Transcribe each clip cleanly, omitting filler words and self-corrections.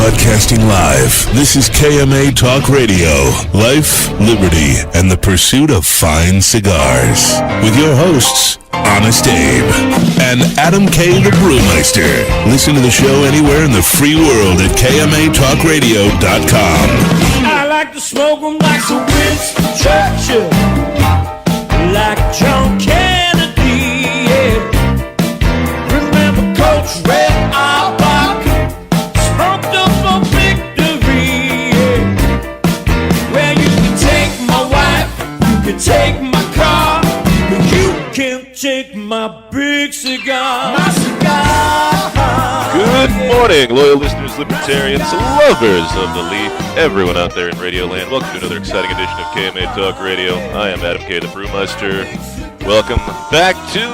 Broadcasting live, this is KMA Talk Radio, life, liberty, and the pursuit of fine cigars. With your hosts, Honest Abe and Adam K. the Brewmeister. Listen to the show anywhere in the free world at KMATalkRadio.com. I like to smoke them like some Winston Churchill, like John Kennedy, yeah. Remember Coach Red Auerbach, smoked up for victory, yeah. Well, you can take my wife, you can take my car, but you can't take my big cigar. My cigar. Good morning, loyal listeners, libertarians, lovers of the leaf, everyone out there in Radio Land. Welcome to another exciting edition of KMA Talk Radio. I am Adam K. the Brewmeister. Welcome back to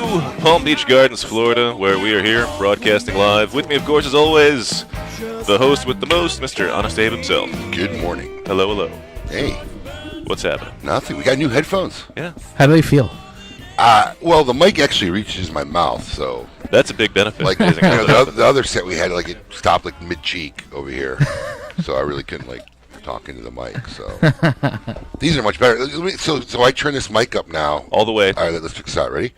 Palm Beach Gardens, Florida, where we are here broadcasting live. With me, of course, as always, the host with the most, Mr. Honest Abe himself. Good morning. Hello, hello. Hey. What's happening? Nothing. We got new headphones. Yeah. How do they feel? Well, the mic actually reaches my mouth, so... That's a big benefit. Like, the other set we had, like, it stopped, like, mid-cheek over here. So I really couldn't, like, talk into the mic, so... These are much better. So I turn this mic up now. All the way. All right, let's check this out. Ready?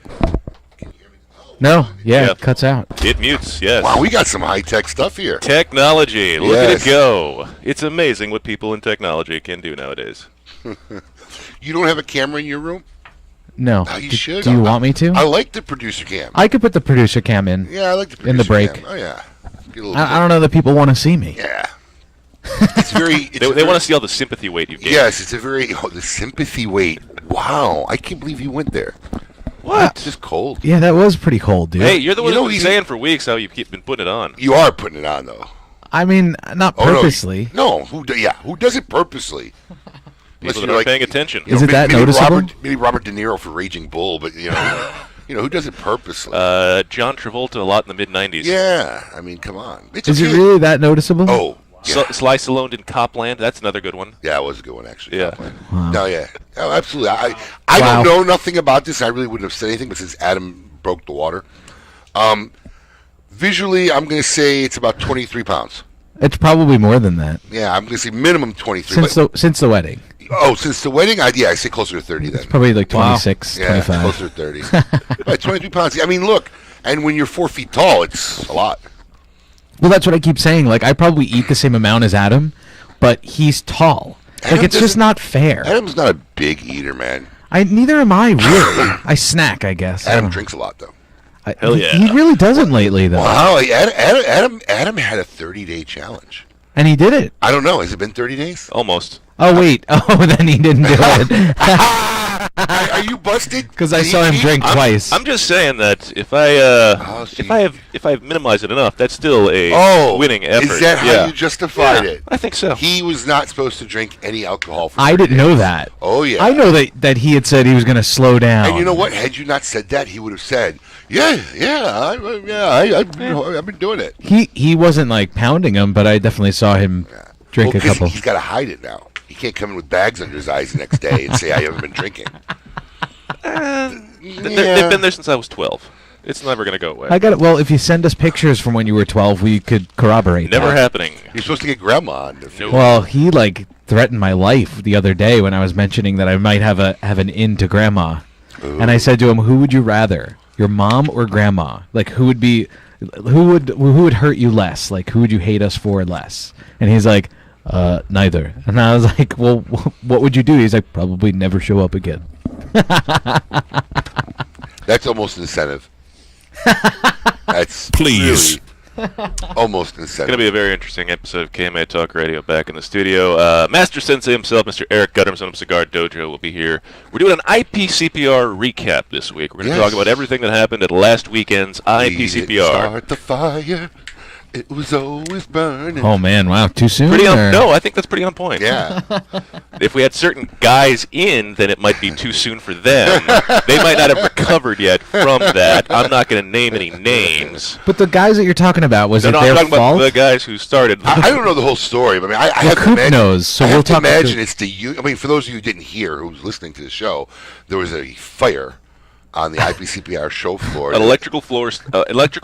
Can you hear me? No, yeah, it cuts out. It mutes, yes. Wow, we got some high-tech stuff here. Technology. Look Yes. at it go. It's amazing what people in technology can do nowadays. You don't have a camera in your room? No. Oh, you should. Do you want me to? I like the producer cam. I could put the producer cam in. Yeah, I like the producer in the break. cam. Oh, yeah. Get a little I don't know that people want to see me. Yeah. It's very... They want to see all the sympathy weight you've gained. Yes, it's a very... Oh, the sympathy weight. Wow. I can't believe you went there. What? It's just cold. Yeah, that was pretty cold, dude. Hey, you're the one You know, who's been saying for weeks how you've been putting it on. You are putting it on, though. I mean, not Oh, no, purposely. No. Who does it purposely? People Unless that you're are paying attention. Is it that maybe noticeable? Maybe Robert De Niro for Raging Bull, but, who does it purposely? John Travolta a lot in the mid-'90s. Yeah. I mean, come on. It's Is okay. it really that noticeable? Oh. Yeah. Sly Stallone in Copland. That's another good one. Yeah, it was a good one, actually. Yeah. Wow. No, yeah. Oh, absolutely. I Wow. don't know nothing about this. I really wouldn't have said anything, but since Adam broke the water. Visually, I'm going to say it's about 23 pounds. It's probably more than that. Yeah, I'm going to say minimum 23. Since the wedding. Since the wedding? I say closer to 30 then. It's probably like 26, Yeah, 25. closer to 30. Right, 23 pounds. I mean, look, and when you're 4 feet tall, it's a lot. Well, that's what I keep saying. Like, I probably eat the same amount as Adam, but he's tall. Adam Like, it's just not fair. Adam's not a big eater, man. Neither am I, really. I snack, I guess. Adam drinks a lot, though. Hell yeah. He really doesn't lately, though. Wow, Adam had a 30-day challenge. And he did it. I don't know. Has it been 30 days? Almost. Oh, wait. Oh, then he didn't do it. Are you busted? Because I saw him drink twice. I'm just saying that if I've minimized it enough, that's still a winning effort. Is that how you justified it? I think so. He was not supposed to drink any alcohol for I 30 didn't know days. that. Oh, yeah. I know that he had said he was going to slow down. And you know what? Had you not said that, he would have said, I've been doing it. He wasn't like pounding him, but I definitely saw him drink a 'cause couple. He's got to hide it now. He can't come in with bags under his eyes the next day and say, I haven't been drinking. They've been there since I was 12. It's never going to go away. I got it. Well, if you send us pictures from when you were 12, we could corroborate. Never that. happening. You're supposed to get grandma on. Well, he like threatened my life the other day when I was mentioning that I might have an in to grandma, and I said to him, "Who would you rather, your mom or grandma? Like, who would hurt you less? Like, who would you hate us for less?" And he's like, "Neither." And I was like, "Well, what would you do?" He's like, "Probably never show up again." That's almost an incentive. That's Please. really almost an It's going incentive. to be a very interesting episode of KMA Talk Radio back in the studio. Master Sensei himself, Mr. Eric Gutterman of Cigar Dojo, will be here. We're doing an IPCPR recap this week. We're going to talk about everything that happened at last weekend's We didn't IPCPR. start the fire. It was always burning. Oh man, wow, too soon. No, I think that's pretty on point. Yeah. If we had certain guys in, then it might be too soon for them. They might not have recovered yet from that. I'm not going to name any names. But the guys that you're talking about, was it I'm their talking fault? about the guys who started. I don't know the whole story, but I mean, I have to Coop imagine. knows, so I we'll have to talk to imagine Coop. it's the. I mean, for those of you who didn't hear, who's listening to the show, there was a fire on the IPCPR show floor. An electrical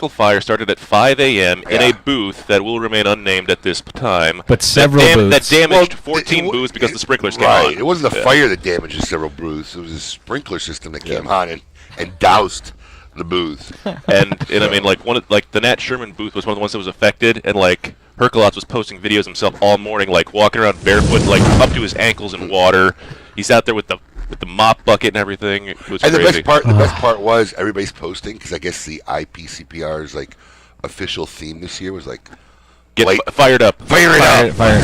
fire started at 5 a.m. in a booth that will remain unnamed at this time. But several booths. That damaged 14 booths because the sprinklers came on. Right. It wasn't the fire that damaged several booths. It was a sprinkler system that came on and doused the booth. and I mean, like the Nat Sherman booth was one of the ones that was affected, and like Herculots was posting videos himself all morning, like walking around barefoot, like up to his ankles in water. He's out there with the mop bucket and everything. It was and crazy. the best part was everybody's posting, because I guess the IPCPR's like official theme this year was like fired up. Fire it up. Fire.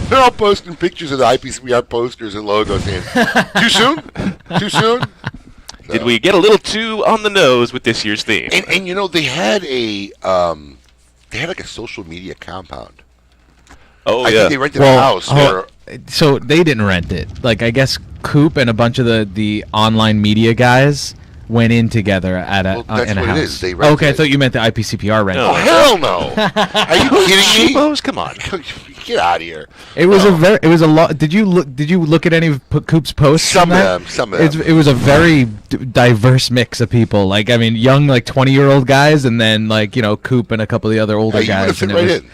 They're all posting pictures of the IPCPR posters and logos saying, too soon? Too soon? So. Did we get a little too on the nose with this year's theme? And you know, they had like a social media compound. Oh, I think they rented a house. So they didn't rent it. Like, I guess Coop and a bunch of the online media guys went in together at in a what house. It is. They rented I thought you meant the IPCPR rented. No. Oh, hell no! Are you kidding me? Cheapos? Come on. Get out of here. It was it was a lot. Did you look at any of Coop's posts? Some of them. It was a very diverse mix of people. Like, I mean, young, like 20-year-old guys, and then like, you know, Coop and a couple of the other older You would have guys. fit And right in.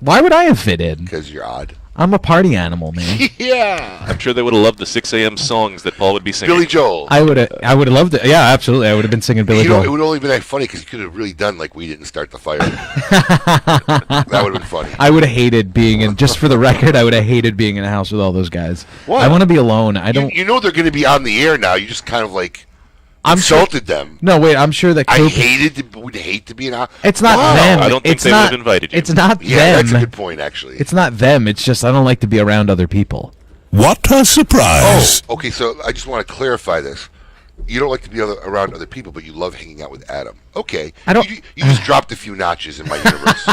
Why would I have fit in? Because you're odd. I'm a party animal, man. Yeah. I'm sure they would have loved the 6 a.m. songs that Paul would be singing. Billy Joel. I would have loved it. Yeah, absolutely. I would have been singing Billy Joel. It would have only been that funny because you could have really done like we didn't start the fire. That would have been funny. I would have hated being in. Just for the record, I would have hated being in a house with all those guys. What? I want to be alone. I don't. You know they're going to be on the air now. You just kind of like insulted them. No, wait. I'm sure that Coop. Would hate to be in a. It's not Wow. them. I don't think it's they would not, have invited you. It's not Yeah, them. that's a good point, actually. It's not them. It's just I don't like to be around other people. What a surprise! Oh, okay. So I just want to clarify this. You don't like to be around other people, but you love hanging out with Adam. Okay. I don't. You just dropped a few notches in my universe.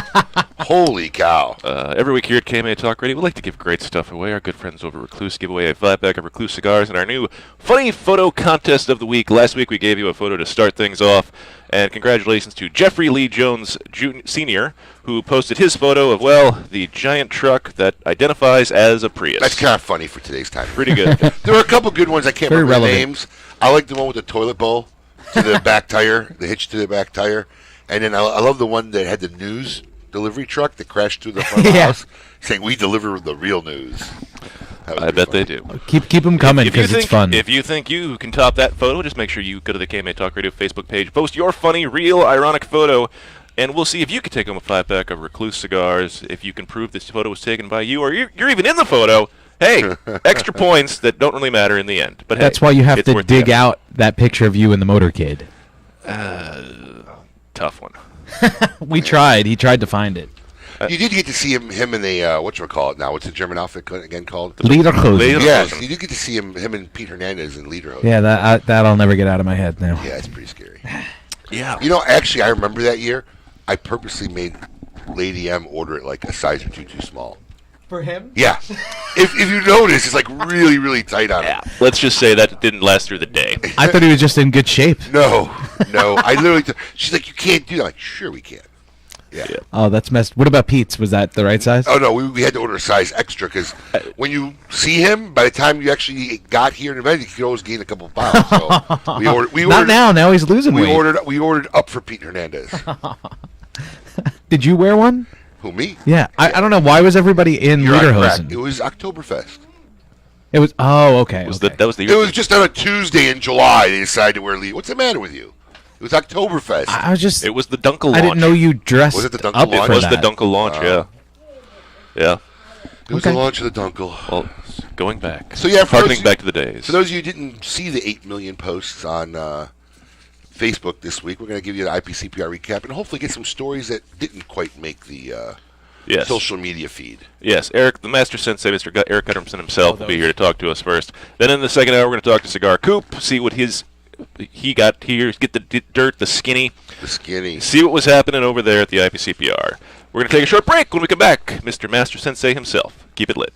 Holy cow! Every week here at KMA Talk Radio, we like to give great stuff away. Our good friends over at Recluse give away a 5-pack of Recluse cigars and our new funny photo contest of the week. Last week we gave you a photo to start things off, and congratulations to Jeffrey Lee Jones Sr., who posted his photo of, well, the giant truck that identifies as a Prius. That's kind of funny for today's time. pretty good. There were a couple good ones. I can't Very remember the relevant. names. I like the one with the toilet bowl to the back tire, the hitch to the back tire, and then I love the one that had the news delivery truck that crashed through the front of the Yeah. house, saying we deliver the real news. I bet they do. Keep them coming because it's fun. If you think you can top that photo, just make sure you go to the KMA Talk Radio Facebook page, post your funny, real, ironic photo, and we'll see if you can take home a 5-pack of Recluse cigars. If you can prove this photo was taken by you, or you're even in the photo, hey, extra points that don't really matter in the end. But That's hey, why you have it's to worth the dig effort. out that picture of you in the motorcade. Tough one. We tried. He tried to find it. You did get to see him in the whatchamacallit now. What's the German outfit again called? Lederhosen. Yes, you did get to see him and Pete Hernandez in Lederhosen. Yeah, that I'll never get out of my head now. Yeah, it's pretty scary. Yeah. You know, actually, I remember that year. I purposely made Lady M order it like a size or two too small. For him? Yeah. if you notice, it's like really, really tight on him. Let's just say that didn't last through the day. I thought he was just in good shape. No. I literally. She's like, you can't do that. I'm like, sure we can. Yeah. Oh, that's messed. What about Pete's? Was that the right size? Oh no, we had to order a size extra because when you see him, by the time you actually got here in the event, you could always gain a couple of pounds. So we ordered. Not now. Now he's losing weight. We ordered up for Pete Hernandez. Did you wear one? Who, me? Yeah. I don't know. Why was everybody in You're on crack. Lederhosen? It was Oktoberfest. It was. Oh, okay. That was the It was just on a Tuesday in July. They decided to wear leave. What's the matter with you? It was Oktoberfest. I was just. It was the Dunkel launch. I didn't know you dressed Was it the Dunkel up launch? for It was that. the Dunkel launch, yeah. It was Okay. the launch of the Dunkel. Well, going back. So yeah, harkening back to the days. For those of you who didn't see the 8 million posts on Facebook this week, we're going to give you an IPCPR recap and hopefully get some stories that didn't quite make the Yes. social media feed. Yes, Eric, the Master Sensei, Mr. Eric Guttermson himself, will be here to talk to us first. Then in the second hour, we're going to talk to Cigar Coop, see what he got here, get the dirt, the skinny, see what was happening over there at the IPCPR. We're going to take a short break. When we come back, Mr. Master Sensei himself. Keep it lit.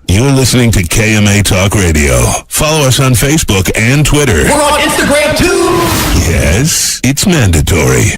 You're listening to KMA Talk Radio. Follow us on Facebook and Twitter. We're on Instagram too. Yes, it's mandatory.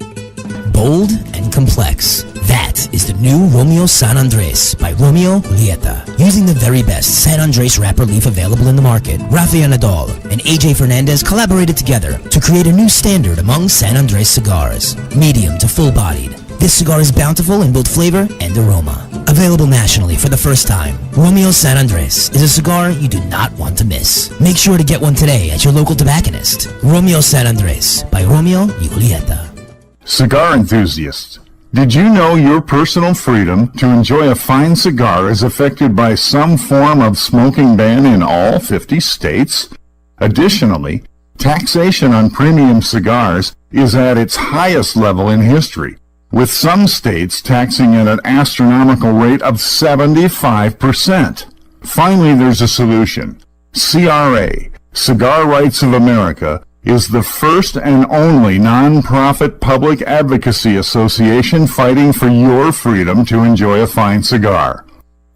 bold and complex. That is the new Romeo San Andres by Romeo Julieta. Using the very best San Andres wrapper leaf available in the market, Rafael Nadal and AJ Fernandez collaborated together to create a new standard among San Andres cigars. Medium to full-bodied, this cigar is bountiful in both flavor and aroma. Available nationally for the first time, Romeo San Andres is a cigar you do not want to miss. Make sure to get one today at your local tobacconist. Romeo San Andres by Romeo y Julieta. Cigar enthusiasts, did you know your personal freedom to enjoy a fine cigar is affected by some form of smoking ban in all 50 states? Additionally, taxation on premium cigars is at its highest level in history, with some states taxing at an astronomical rate of 75%. Finally, there's a solution. CRA, Cigar Rights of America, is the first and only non-profit public advocacy association fighting for your freedom to enjoy a fine cigar.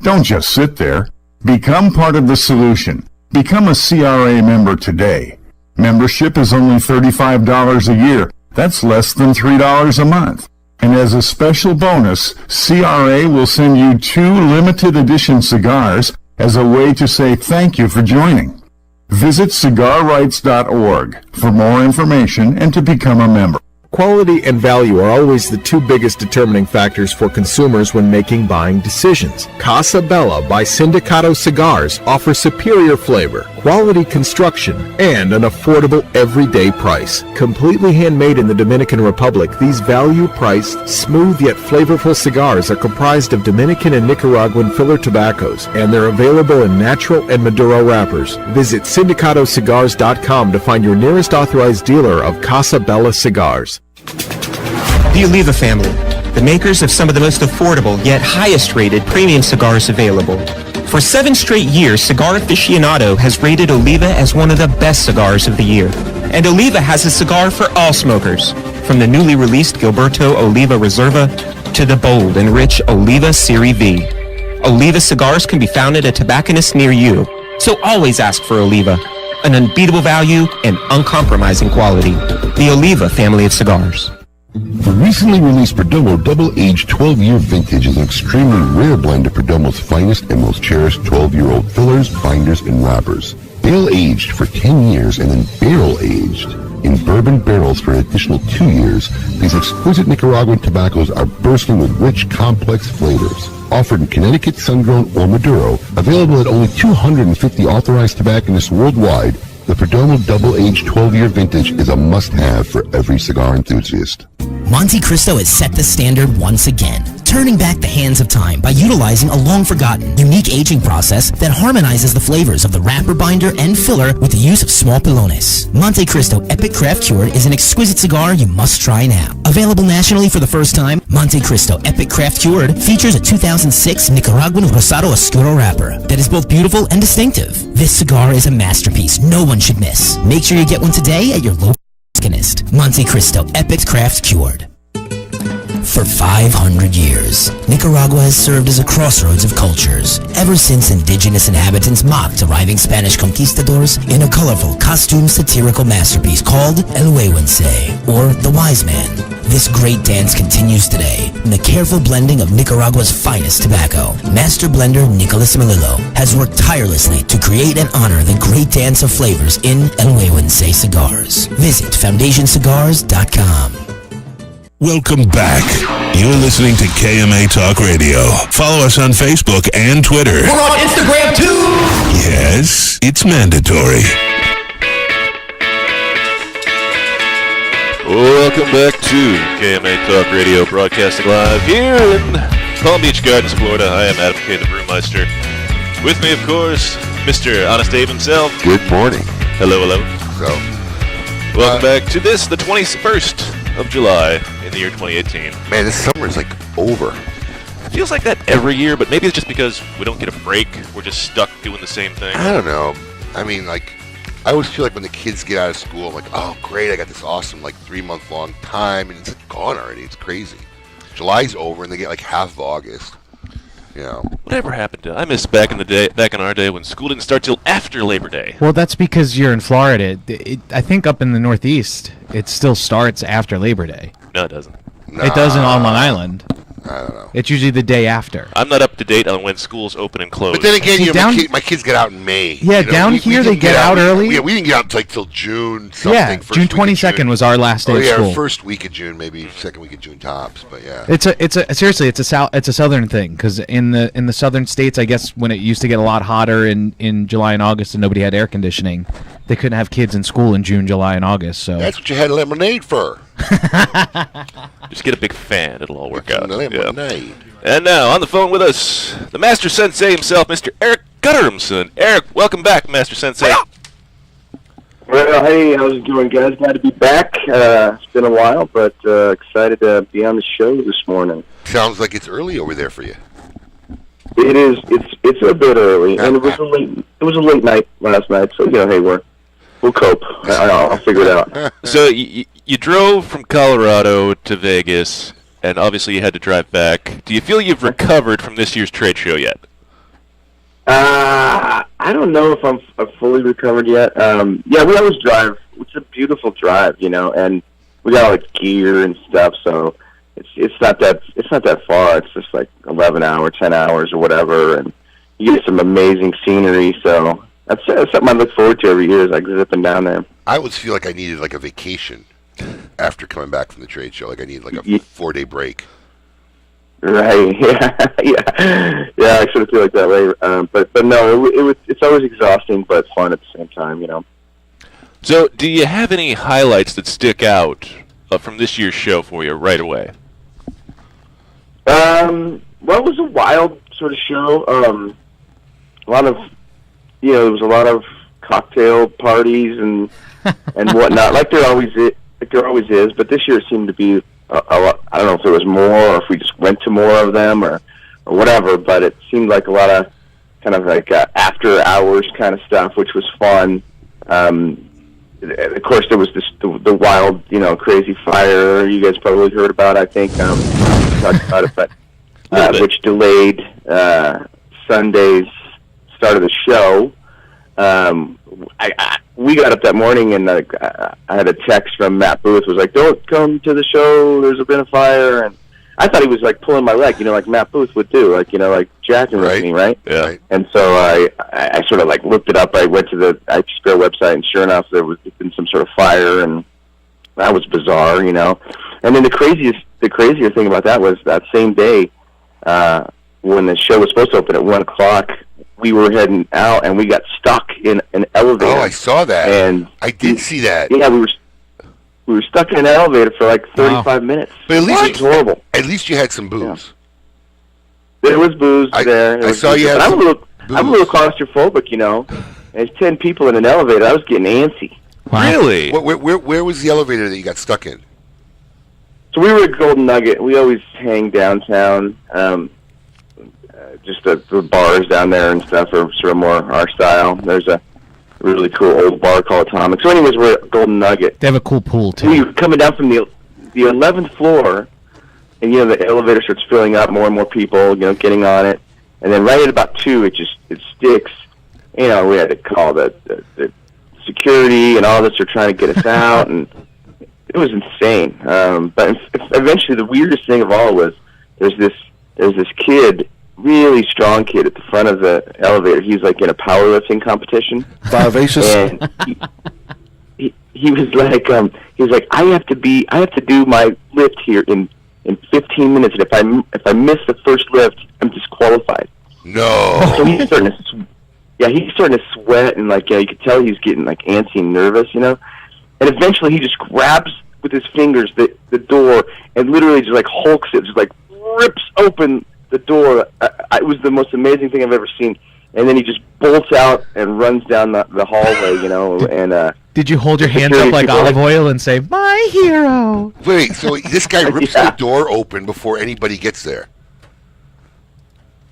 Don't just sit there. Become part of the solution. Become a CRA member today. Membership is only $35 a year. That's less than $3 a month. And as a special bonus, CRA will send you 2 limited edition cigars as a way to say thank you for joining. Visit cigarrights.org for more information and to become a member. Quality and value are always the 2 biggest determining factors for consumers when making buying decisions. Casa Bella by Sindicato Cigars offers superior flavor, quality construction, and an affordable everyday price. Completely handmade in the Dominican Republic, these value-priced, smooth yet flavorful cigars are comprised of Dominican and Nicaraguan filler tobaccos, and they're available in natural and Maduro wrappers. Visit sindicatocigars.com to find your nearest authorized dealer of Casa Bella cigars. The Oliva family, the makers of some of the most affordable yet highest rated premium cigars available. For 7 straight years, Cigar Aficionado has rated Oliva as one of the best cigars of the year. And Oliva has a cigar for all smokers, from the newly released Gilberto Oliva Reserva to the bold and rich Oliva Serie V. Oliva cigars can be found at a tobacconist near you, so always ask for Oliva. An unbeatable value and uncompromising quality. The Oliva family of cigars. The recently released Perdomo Double-Aged 12-Year Vintage is an extremely rare blend of Perdomo's finest and most cherished 12-year-old fillers, binders, and wrappers. Bale-aged for 10 years and then barrel-aged in bourbon barrels for an additional 2 years, these exquisite Nicaraguan tobaccos are bursting with rich, complex flavors. Offered in Connecticut, sun-grown, or Maduro, available at only 250 authorized tobacconists worldwide, the Perdomo Double-Aged 12-Year Vintage is a must-have for every cigar enthusiast. Monte Cristo has set the standard once again, turning back the hands of time by utilizing a long-forgotten, unique aging process that harmonizes the flavors of the wrapper, binder, and filler with the use of small pilones. Monte Cristo Epic Craft Cured is an exquisite cigar you must try now. Available nationally for the first time, Monte Cristo Epic Craft Cured features a 2006 Nicaraguan Rosado Oscuro wrapper that is both beautiful and distinctive. This cigar is a masterpiece no one should miss. Make sure you get one today at your local tobacconist. Monte Cristo Epic Craft Cured. For 500 years, Nicaragua has served as a crossroads of cultures, ever since indigenous inhabitants mocked arriving Spanish conquistadors in a colorful, costume satirical masterpiece called El Huehuense, or The Wise Man. This great dance continues today in the careful blending of Nicaragua's finest tobacco. Master blender Nicolas Melillo has worked tirelessly to create and honor the great dance of flavors in El Huehuense cigars. Visit foundationcigars.com. Welcome back. You're listening to KMA Talk Radio. Follow us on Facebook and Twitter. We're on Instagram too. Yes, it's mandatory. Welcome back to KMA Talk Radio, broadcasting live here in Palm Beach Gardens, Florida. I am Adam K. the Brewmeister. With me, of course, Mr. Honest Abe himself. Good morning. Hello, hello. So, welcome back to this, the 21st of July in the year 2018. Man, this summer is like over. It feels like that every year, but maybe it's just because we don't get a break. We're just stuck doing the same thing. I don't know. I mean, like, I always feel like when the kids get out of school, I'm like, oh, great, I got this awesome, like, 3-month-long time, and it's like gone already. It's crazy. July's over, and they get like half of August. You know. Whatever happened to? I miss back in our day when school didn't start till after Labor Day. Well, that's because you're in Florida. I think up in the Northeast, it still starts after Labor Day. No, it doesn't. It doesn't on Long Island. I don't know. It's usually the day after. I'm not up to date on when schools open and close. But then again, See, my kids get out in May. Yeah, down here they get out early. Yeah, we didn't get out till June something. Yeah, June 22nd was our last day of school. First week of June, maybe second week of June tops. But yeah, seriously, it's a southern thing because in the southern states, I guess when it used to get a lot hotter in July and August and nobody had air conditioning, they couldn't have kids in school in June, July, and August. So that's what you had lemonade for. Just get a big fan; it'll all work out. Lemonade. And now, on the phone with us, the Master Sensei himself, Mr. Eric Gutterumson. Eric, welcome back, Master Sensei. Well, hey, how's it going, guys? Glad to be back. It's been a while, but excited to be on the show this morning. Sounds like it's early over there for you. It is. It's a bit early, and it was a late night last night. So hey, we'll cope. I'll figure it out. So you drove from Colorado to Vegas. And obviously you had to drive back. Do you feel you've recovered from this year's trade show yet? I don't know if I'm fully recovered yet. Yeah, we always drive. It's a beautiful drive, and we got like gear and stuff, so it's not that far. It's just like 11 hours, 10 hours, or whatever, and you get some amazing scenery. So that's something I look forward to every year. Is like zipping down there. I always feel like I needed like a vacation after coming back from the trade show. Like I needed like a 4-day break. Right. Yeah. I sort of feel like that way. But no, it's always exhausting, but fun at the same time. So, do you have any highlights that stick out from this year's show for you right away? Well, it was a wild sort of show. A lot of, there was a lot of cocktail parties and whatnot, like there always is. But this year it seemed to be a lot. I don't know if there was more, or if we just went to more of them, or whatever. But it seemed like a lot of kind of like after hours kind of stuff, which was fun. Of course, there was the wild, crazy fire you guys probably heard about. I think we talked about it, but which delayed Sunday's start of the show. We got up that morning and I had a text from Matt Booth. Was like, "Don't come to the show. There's been a fire." And I thought he was like pulling my leg, like Matt Booth would do, like jacking with me, right? Yeah. And so I sort of like looked it up. I went to the IPCPR website, and sure enough, there was been some sort of fire, and that was bizarre, And then the crazier thing about that was that same day when the show was supposed to open at 1:00. We were heading out, and we got stuck in an elevator. Oh, I saw that. And I did see that. Yeah, we were stuck in an elevator for like 35 minutes. But at least it was horrible. At least you had some booze. Yeah. There was booze there. I saw you had I'm some a little claustrophobic, There's 10 people in an elevator. I was getting antsy. Really? Where was the elevator that you got stuck in? So we were at Golden Nugget. We always hang downtown. Just the bars down there and stuff are sort of more our style. There's a really cool old bar called Atomic. So anyways, we're at Golden Nugget. They have a cool pool, too. We were coming down from the 11th floor, and, the elevator starts filling up, more and more people, getting on it. And then right at about 2, it sticks. We had to call the security and all this. They're trying to get us out, and it was insane. But eventually the weirdest thing of all was there's this kid, really strong kid at the front of the elevator. He's like in a powerlifting competition. 5 aces. And he was like, I have to do my lift here in 15 minutes, and if I miss the first lift, I'm disqualified. No. So he's starting to sweat, and you could tell he's getting like antsy and nervous, And eventually he just grabs with his fingers the door and literally just like hulks it, just like rips open the door. It was the most amazing thing I've ever seen. And then he just bolts out and runs down the hallway, and did you hold your hands up like olive oil and say, "My hero"? Wait, so this guy rips the door open before anybody gets there?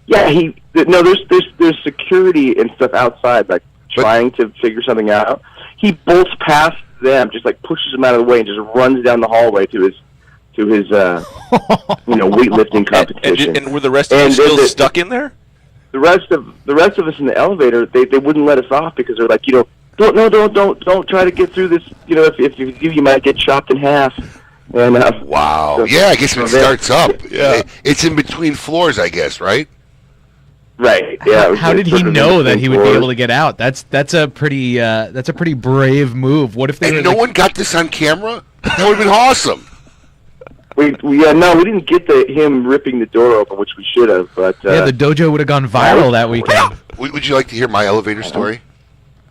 Yeah, there's security and stuff outside, trying to figure something out. He bolts past them, just like pushes them out of the way, and just runs down the hallway to his weightlifting competition. And were the rest of you still stuck in there? The rest of us in the elevator, they wouldn't let us off because they're like, don't try to get through this. If you do, you might get chopped in half. And Wow. so- Yeah, I guess so it they- starts up. Yeah. It's in between floors, I guess, right? Right. Yeah. it was How like did he sort of in know that between he would be floors. able to get out? That's a pretty brave move. What if they And were no like, one got this on camera? That would have been awesome. We didn't get him ripping the door open, which we should have. But yeah, the dojo would have gone viral that weekend. Would you like to hear my elevator story?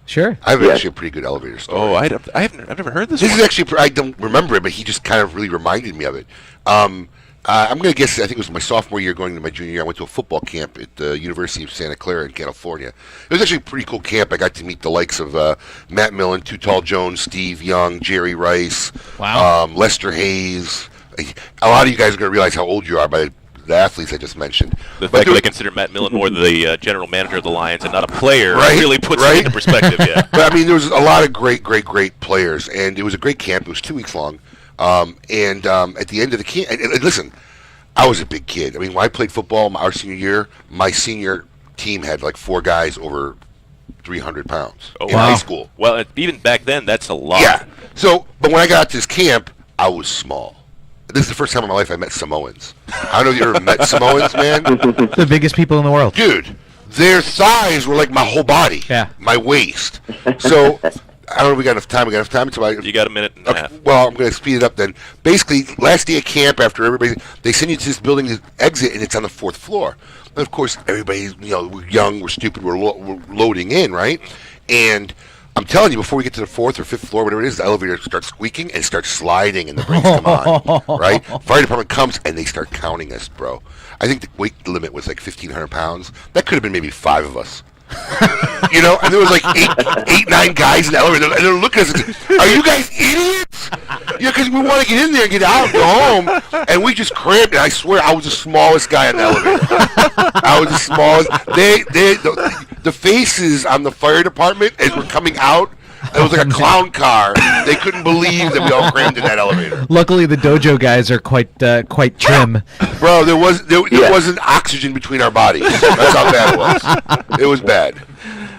Sure. I have Yeah. actually a pretty good elevator story. Oh, I've never heard this. This one. is actually, I don't remember it, but he just kind of really reminded me of it. I'm going to guess, I think it was my sophomore year going into my junior year. I went to a football camp at the University of Santa Clara in California. It was actually a pretty cool camp. I got to meet the likes of Matt Millen, Too Tall Jones, Steve Young, Jerry Rice, Wow. Lester Hayes. A lot of you guys are going to realize how old you are by the athletes I just mentioned. The But fact that there- they consider Matt Millen more the general manager of the Lions and not a player Right, really puts right. it into perspective. Yeah. But I mean, there was a lot of great players, and it was a great camp. It was 2 weeks long, and at the end of the camp, and listen, I was a big kid. I mean, when I played football our senior year, my senior team had like 4 guys over 300 pounds in high school. Well, even back then, that's a lot. Yeah. So, but when I got to this camp, I was small. This is the first time in my life I met Samoans. I don't know if you ever met Samoans, man. The biggest people in the world. Dude, their thighs were like my whole body. Yeah. My waist. So, I don't know if we got enough time. We got enough time? You got a minute and a half. Well, I'm going to speed it up then. Basically, last day of camp, after everybody, they send you to this building to exit, and it's on the 4th floor. And of course, everybody's, we're young, we're stupid, we're loading in, right? And I'm telling you, before we get to the 4th or 5th floor, whatever it is, the elevator starts squeaking and starts sliding, and the brakes come on, right? Fire department comes, and they start counting us, bro. I think the weight limit was like 1,500 pounds. That could have been maybe 5 of us. And there was like 9 guys in the elevator, and they're looking at us. Are you guys idiots? Because we want to get in there and get out and go home, and we just crammed. And I swear, I was the smallest guy in the elevator. I was the smallest. The faces on the fire department as we're coming out, it was like a clown car. They couldn't believe that we all crammed in that elevator. Luckily, the dojo guys are quite trim. Bro, there wasn't oxygen between our bodies. That's how bad it was. It was bad.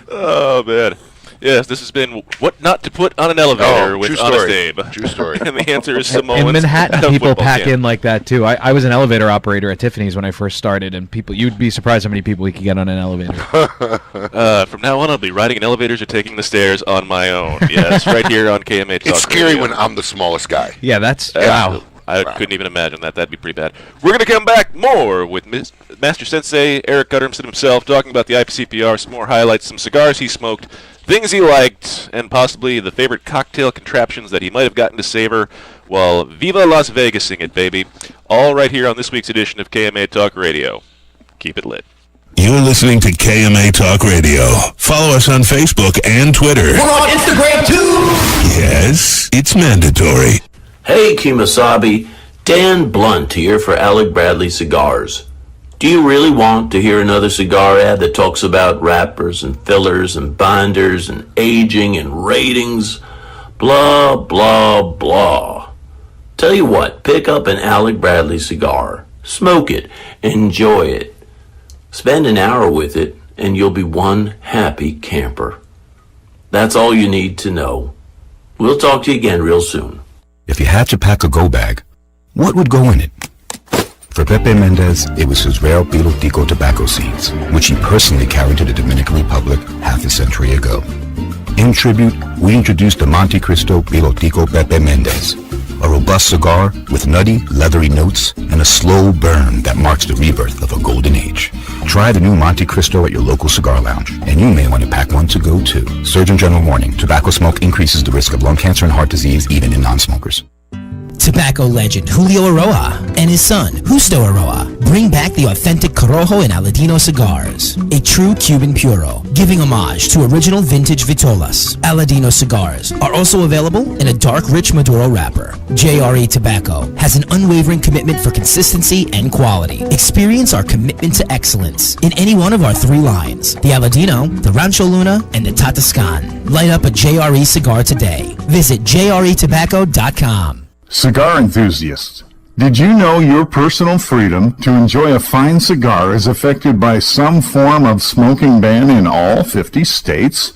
Oh, man. Yes, this has been What Not to Put on an Elevator with true Honest story. Abe. True story. And the answer is Samoans. In Manhattan, at a people football pack camp. in like that too. I was an elevator operator at Tiffany's when I first started, and you'd be surprised how many people we could get on an elevator. From now on, I'll be riding in elevators or taking the stairs on my own. Yes, right here on KMA Talk It's scary Radio. when I'm the smallest guy. Yeah, that's Wow. wow. I couldn't even imagine that. That'd be pretty bad. We're going to come back more with Master Sensei Eric Guttermson himself talking about the IPCPR, some more highlights, some cigars he smoked, things he liked, and possibly the favorite cocktail contraptions that he might have gotten to savor while Viva Las Vegasing it, baby. All right here on this week's edition of KMA Talk Radio. Keep it lit. You're listening to KMA Talk Radio. Follow us on Facebook and Twitter. We're on Instagram too. Yes, it's mandatory. Hey, Kemosabe. Dan Blunt here for Alec Bradley Cigars. Do you really want to hear another cigar ad that talks about wrappers and fillers and binders and aging and ratings? Blah, blah, blah. Tell you what, pick up an Alec Bradley cigar. Smoke it. Enjoy it. Spend an hour with it, and you'll be one happy camper. That's all you need to know. We'll talk to you again real soon. If you had to pack a go bag, what would go in it? For Pepe Mendez, it was his rare Pilotico tobacco seeds, which he personally carried to the Dominican Republic half a century ago. In tribute, we introduced the Monte Cristo Pilotico Pepe Mendez, a robust cigar with nutty, leathery notes and a slow burn that marks the rebirth of a golden age. Try the new Monte Cristo at your local cigar lounge, and you may want to pack one to go too. Surgeon General warning, tobacco smoke increases the risk of lung cancer and heart disease even in non-smokers. Tobacco legend Julio Aroa and his son, Justo Aroa, bring back the authentic Corojo and Aladino cigars. A true Cuban puro, giving homage to original vintage Vitolas. Aladino cigars are also available in a dark, rich Maduro wrapper. JRE Tobacco has an unwavering commitment for consistency and quality. Experience our commitment to excellence in any one of our 3 lines. The Aladino, the Rancho Luna, and the Tatascan. Light up a JRE cigar today. Visit jretobacco.com. Cigar enthusiasts, did you know your personal freedom to enjoy a fine cigar is affected by some form of smoking ban in all 50 states?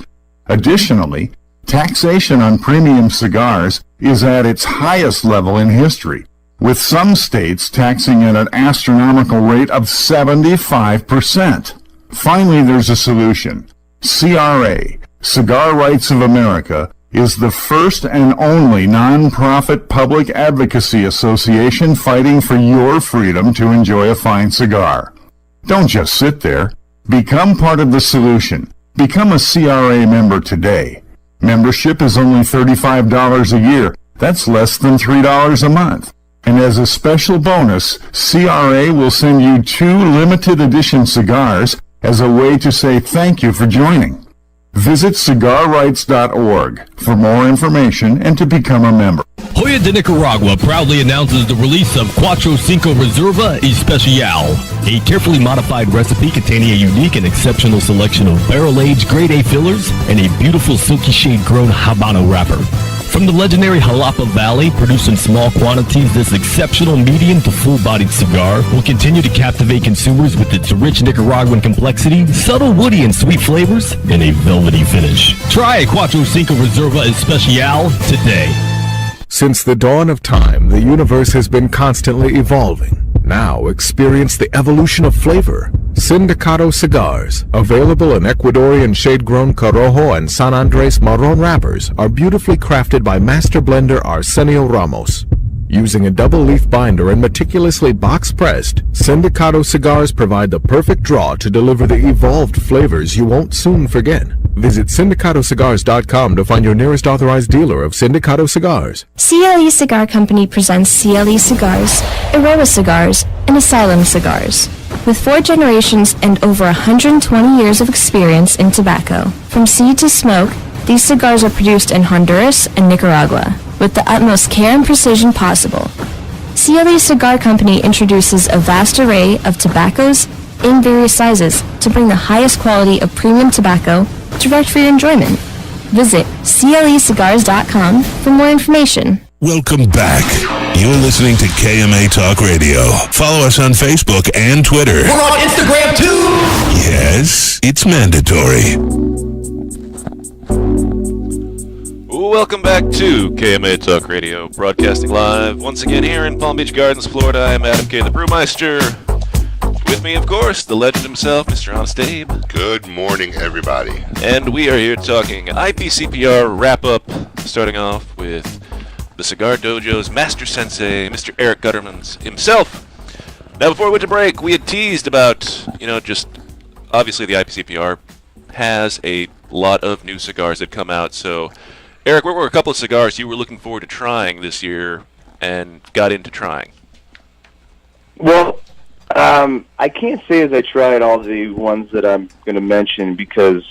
Additionally, taxation on premium cigars is at its highest level in history, with some states taxing at an astronomical rate of 75%. Finally, there's a solution. CRA, Cigar Rights of America, is the first and only non-profit public advocacy association fighting for your freedom to enjoy a fine cigar. Don't just sit there. Become part of the solution. Become a CRA member today. Membership is only $35 a year. That's less than $3 a month. And as a special bonus, CRA will send you 2 limited edition cigars as a way to say thank you for joining. Visit cigarrights.org for more information and to become a member. Joya de Nicaragua proudly announces the release of Cuatro Cinco Reserva Especial, a carefully modified recipe containing a unique and exceptional selection of barrel-aged grade A fillers and a beautiful silky shade-grown Habano wrapper. From the legendary Jalapa Valley, produced in small quantities, this exceptional medium to full-bodied cigar will continue to captivate consumers with its rich Nicaraguan complexity, subtle woody and sweet flavors, and a velvety finish. Try a Cuatro Cinco Reserva Especial today. Since the dawn of time, the universe has been constantly evolving. Now experience the evolution of flavor. Sindicato cigars, available in Ecuadorian shade-grown Corojo and San Andres Marron wrappers, are beautifully crafted by master blender Arsenio Ramos. Using a double-leaf binder and meticulously box-pressed, Sindicato cigars provide the perfect draw to deliver the evolved flavors you won't soon forget. Visit syndicatocigars.com to find your nearest authorized dealer of Sindicato cigars. CLE Cigar Company presents CLE Cigars, Aurora Cigars, and Asylum Cigars. With 4 generations and over 120 years of experience in tobacco. From seed to smoke, these cigars are produced in Honduras and Nicaragua, with the utmost care and precision possible. CLE Cigar Company introduces a vast array of tobaccos in various sizes to bring the highest quality of premium tobacco direct for your enjoyment. Visit clecigars.com for more information. Welcome back. You're listening to KMA Talk Radio. Follow us on Facebook and Twitter. We're on Instagram too! Yes, it's mandatory. Welcome back to KMA Talk Radio, broadcasting live once again here in Palm Beach Gardens, Florida. I'm Adam K. the Brewmeister. With me, of course, the legend himself, Mr. Honest Abe. Good morning, everybody. And we are here talking IPCPR wrap-up, starting off with the Cigar Dojo's Master Sensei, Mr. Eric Guttermans himself. Now, before we went to break, we had teased about, just obviously the IPCPR has a lot of new cigars that come out. So, Eric, what were a couple of cigars you were looking forward to trying this year and got into trying? Well, I can't say as I tried all the ones that I'm going to mention because,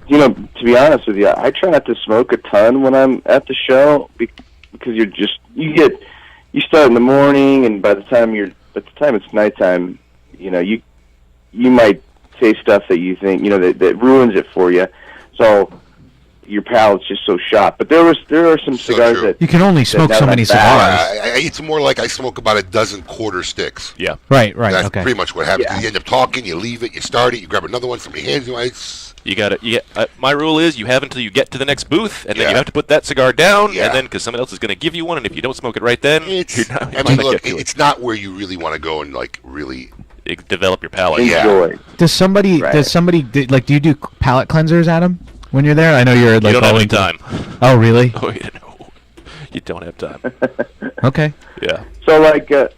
to be honest with you, I try not to smoke a ton when I'm at the show because you start in the morning, and by the time it's nighttime, you might say stuff that you think that ruins it for you. So your palate's just so shot. But there are some cigars that you can only smoke so many cigars. It's more like I smoke about a dozen quarter sticks. Yeah. Right. That's okay. pretty much what happens. Yeah. You end up talking, you leave it, you start it, you grab another one, somebody hands you ice. You got to. My rule is you have until you get to the next booth, and then you have to put that cigar down, and then because somebody else is going to give you one, and if you don't smoke it right then, it's not where you really want to go and really develop your palate. Enjoy. Does somebody do you do palate cleansers, Adam? When you're there, I know you're you don't have any time. Oh, really? Oh, no. You don't have time. Okay. Yeah. So, that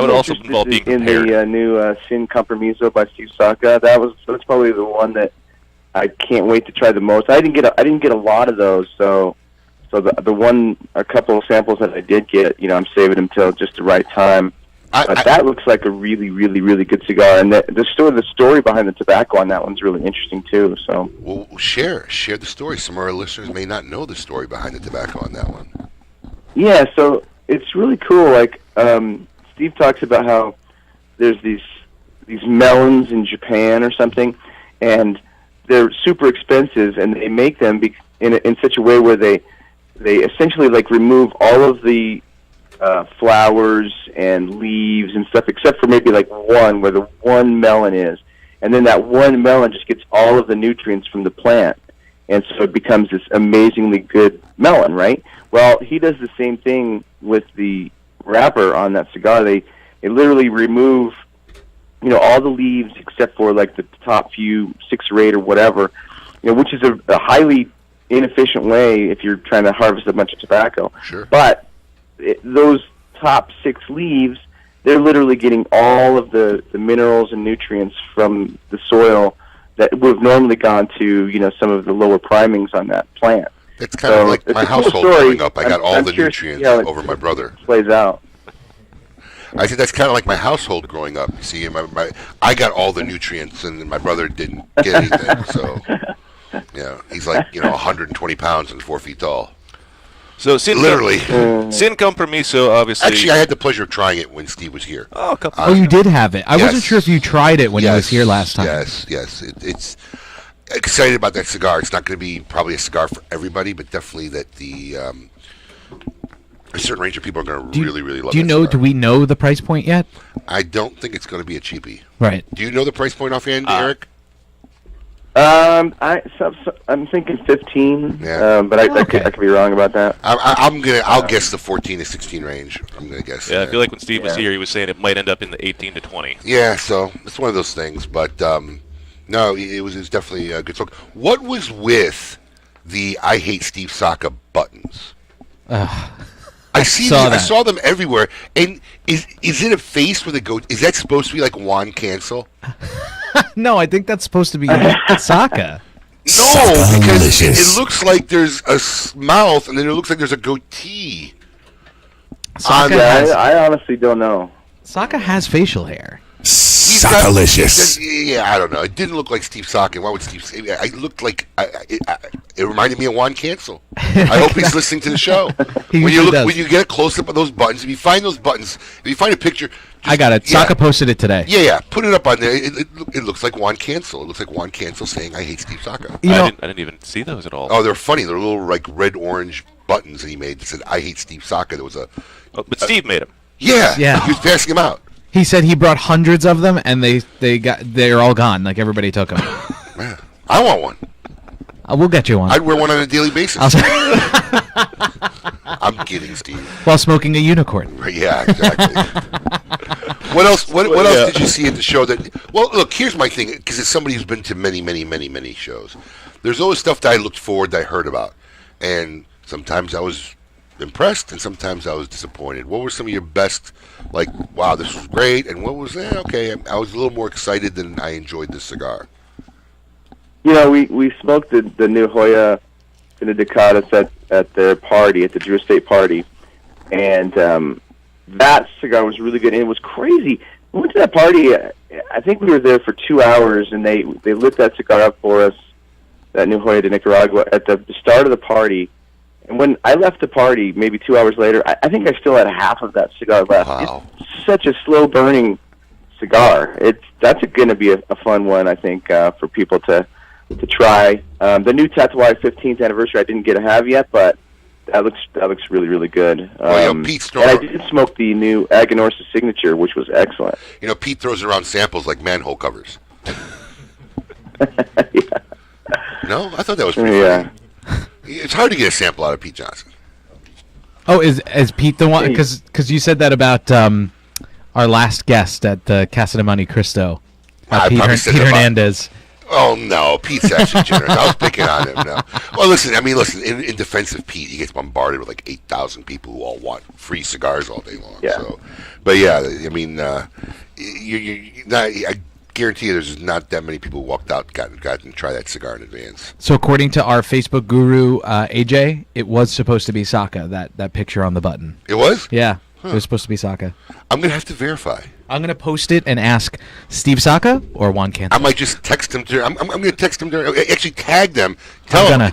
would also involve being prepared. In the new Sin Compromiso by Steve Saka. That's probably the one that I can't wait to try the most. I didn't get a lot of those, so a couple of samples that I did get, I'm saving them till just the right time. But that looks like a really, really, really good cigar, and the story behind the tobacco on that one's really interesting too. So, well, share the story. Some of our listeners may not know the story behind the tobacco on that one. Yeah, so it's really cool. Steve talks about how there's these melons in Japan or something, and they're super expensive, and they make them in such a way where they essentially remove all of the flowers and leaves and stuff, except for maybe one where the one melon is, and then that one melon just gets all of the nutrients from the plant, and so it becomes this amazingly good melon, right? Well, he does the same thing with the wrapper on that cigar. They literally remove, all the leaves except for like the top few 6 or 8 or whatever, which is a highly inefficient way if you're trying to harvest a bunch of tobacco. Sure. But those top 6 leaves, they're literally getting all of the minerals and nutrients from the soil that would have normally gone to, some of the lower primings on that plant. It's kind of like my household growing up. I got all the nutrients over my brother. Plays out. I think that's kind of like my household growing up. You see, I got all the nutrients, and my brother didn't get anything. So, he's like 120 pounds and 4 feet tall. So literally, sin compromiso. Obviously, actually, I had the pleasure of trying it when Steve was here. Oh, you did have it. I wasn't sure if you tried it when he was here last time. Yes. It's excited about that cigar. It's not going to be probably a cigar for everybody, but definitely that a certain range of people are going to really love. Do we know the price point yet? I don't think it's going to be a cheapie. Right. Do you know the price point offhand, Eric? I'm thinking 15. Yeah. But I could be wrong about that. I'll guess the 14 to 16 range. I'm gonna guess. Yeah, I feel like when Steve was here, he was saying it might end up in the 18 to 20. Yeah, so it's one of those things. But no, it was definitely a good smoke. What was with the "I Hate Steve Saka" buttons? I saw them everywhere. And is it a face with a goat? Is that supposed to be like Juan Cancel? No, I think that's supposed to be Saka. No, because it looks like there's a mouth, and then it looks like there's a goatee. I honestly don't know. Saka has facial hair. Sakalicious. Yeah, I don't know. It didn't look like Steve Saka. Why would Steve say that? It looked like it reminded me of Juan Cancel. I hope he's listening to the show. When you get a close up of those buttons, if you find those buttons, if you find a picture, I got it. Saka posted it today. Yeah, put it up on there. It looks like Juan Cancel. It looks like Juan Cancel saying, "I hate Steve Saka." I didn't even see those at all. Oh, they're funny. They're little like red orange buttons that he made that said, "I hate Steve Saka." There was but Steve made them. Yeah. He was passing them out. He said he brought hundreds of them, and they're all gone. Like everybody took them. Man, I want one. We'll get you one. I'd wear one on a daily basis. I'm kidding, Steve. While smoking a unicorn. Yeah, exactly. What else? What else did you see at the show? Well, look. Here's my thing. Because as somebody who's been to many shows, there's always stuff that I looked forward, that I heard about, and sometimes I was impressed, and sometimes I was disappointed. What were some of your best? Like, wow, this was great, and what was okay? I was a little more excited than I enjoyed this cigar. We smoked the new Hoya Sindicatus at their party, at the Drew Estate party, and that cigar was really good, and it was crazy. We went to that party, I think we were there for 2 hours, and they lit that cigar up for us, that new Hoya de Nicaragua, at the start of the party. And when I left the party, maybe 2 hours later, I think I still had half of that cigar left. Wow. It's such a slow-burning cigar. That's going to be a fun one, I think, for people to try. The new Tatuai 15th anniversary I didn't get to have yet, but that looks really, really good. Pete and I did smoke the new Aganorsa Signature, which was excellent. Pete throws around samples like manhole covers. Yeah. No? I thought that was pretty funny. It's hard to get a sample out of Pete Johnson. Oh, is Pete the one? Because you said that about our last guest at the Casa de Monte Cristo, Pete Hernandez. Oh, no. Pete's actually generous. I was picking on him. No. Well, listen, in defense of Pete, he gets bombarded with like 8,000 people who all want free cigars all day long. Yeah. So, but yeah, I guarantee you there's not that many people who walked out and got and try that cigar in advance. So according to our Facebook guru, AJ, it was supposed to be Saka, that picture on the button. It was? Yeah. Huh. It was supposed to be Saka. I'm going to have to verify. I'm going to post it and ask Steve Saka or Juan Cancel. I might just text him. I'm going to text him. Actually, tag them. Tell him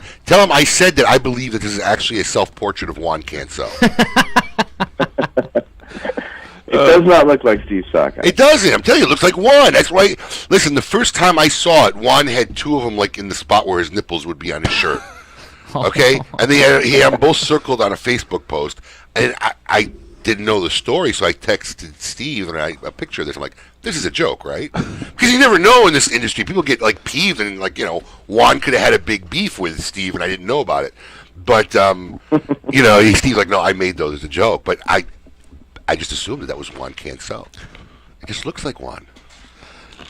I said that I believe that this is actually a self-portrait of Juan Cancel. It does not look like Steve Saka. It doesn't. I'm telling you, it looks like Juan. That's why. Listen, the first time I saw it, Juan had two of them like in the spot where his nipples would be on his shirt. Okay? And he had them both circled on a Facebook post. And I didn't know the story, so I texted Steve and a picture of this. I'm like, this is a joke, right? Because you never know in this industry. People get like peeved and like, Juan could have had a big beef with Steve and I didn't know about it. But he's like, no, I made those as a joke. But I just assumed that was Juan Cancel. It just looks like Juan.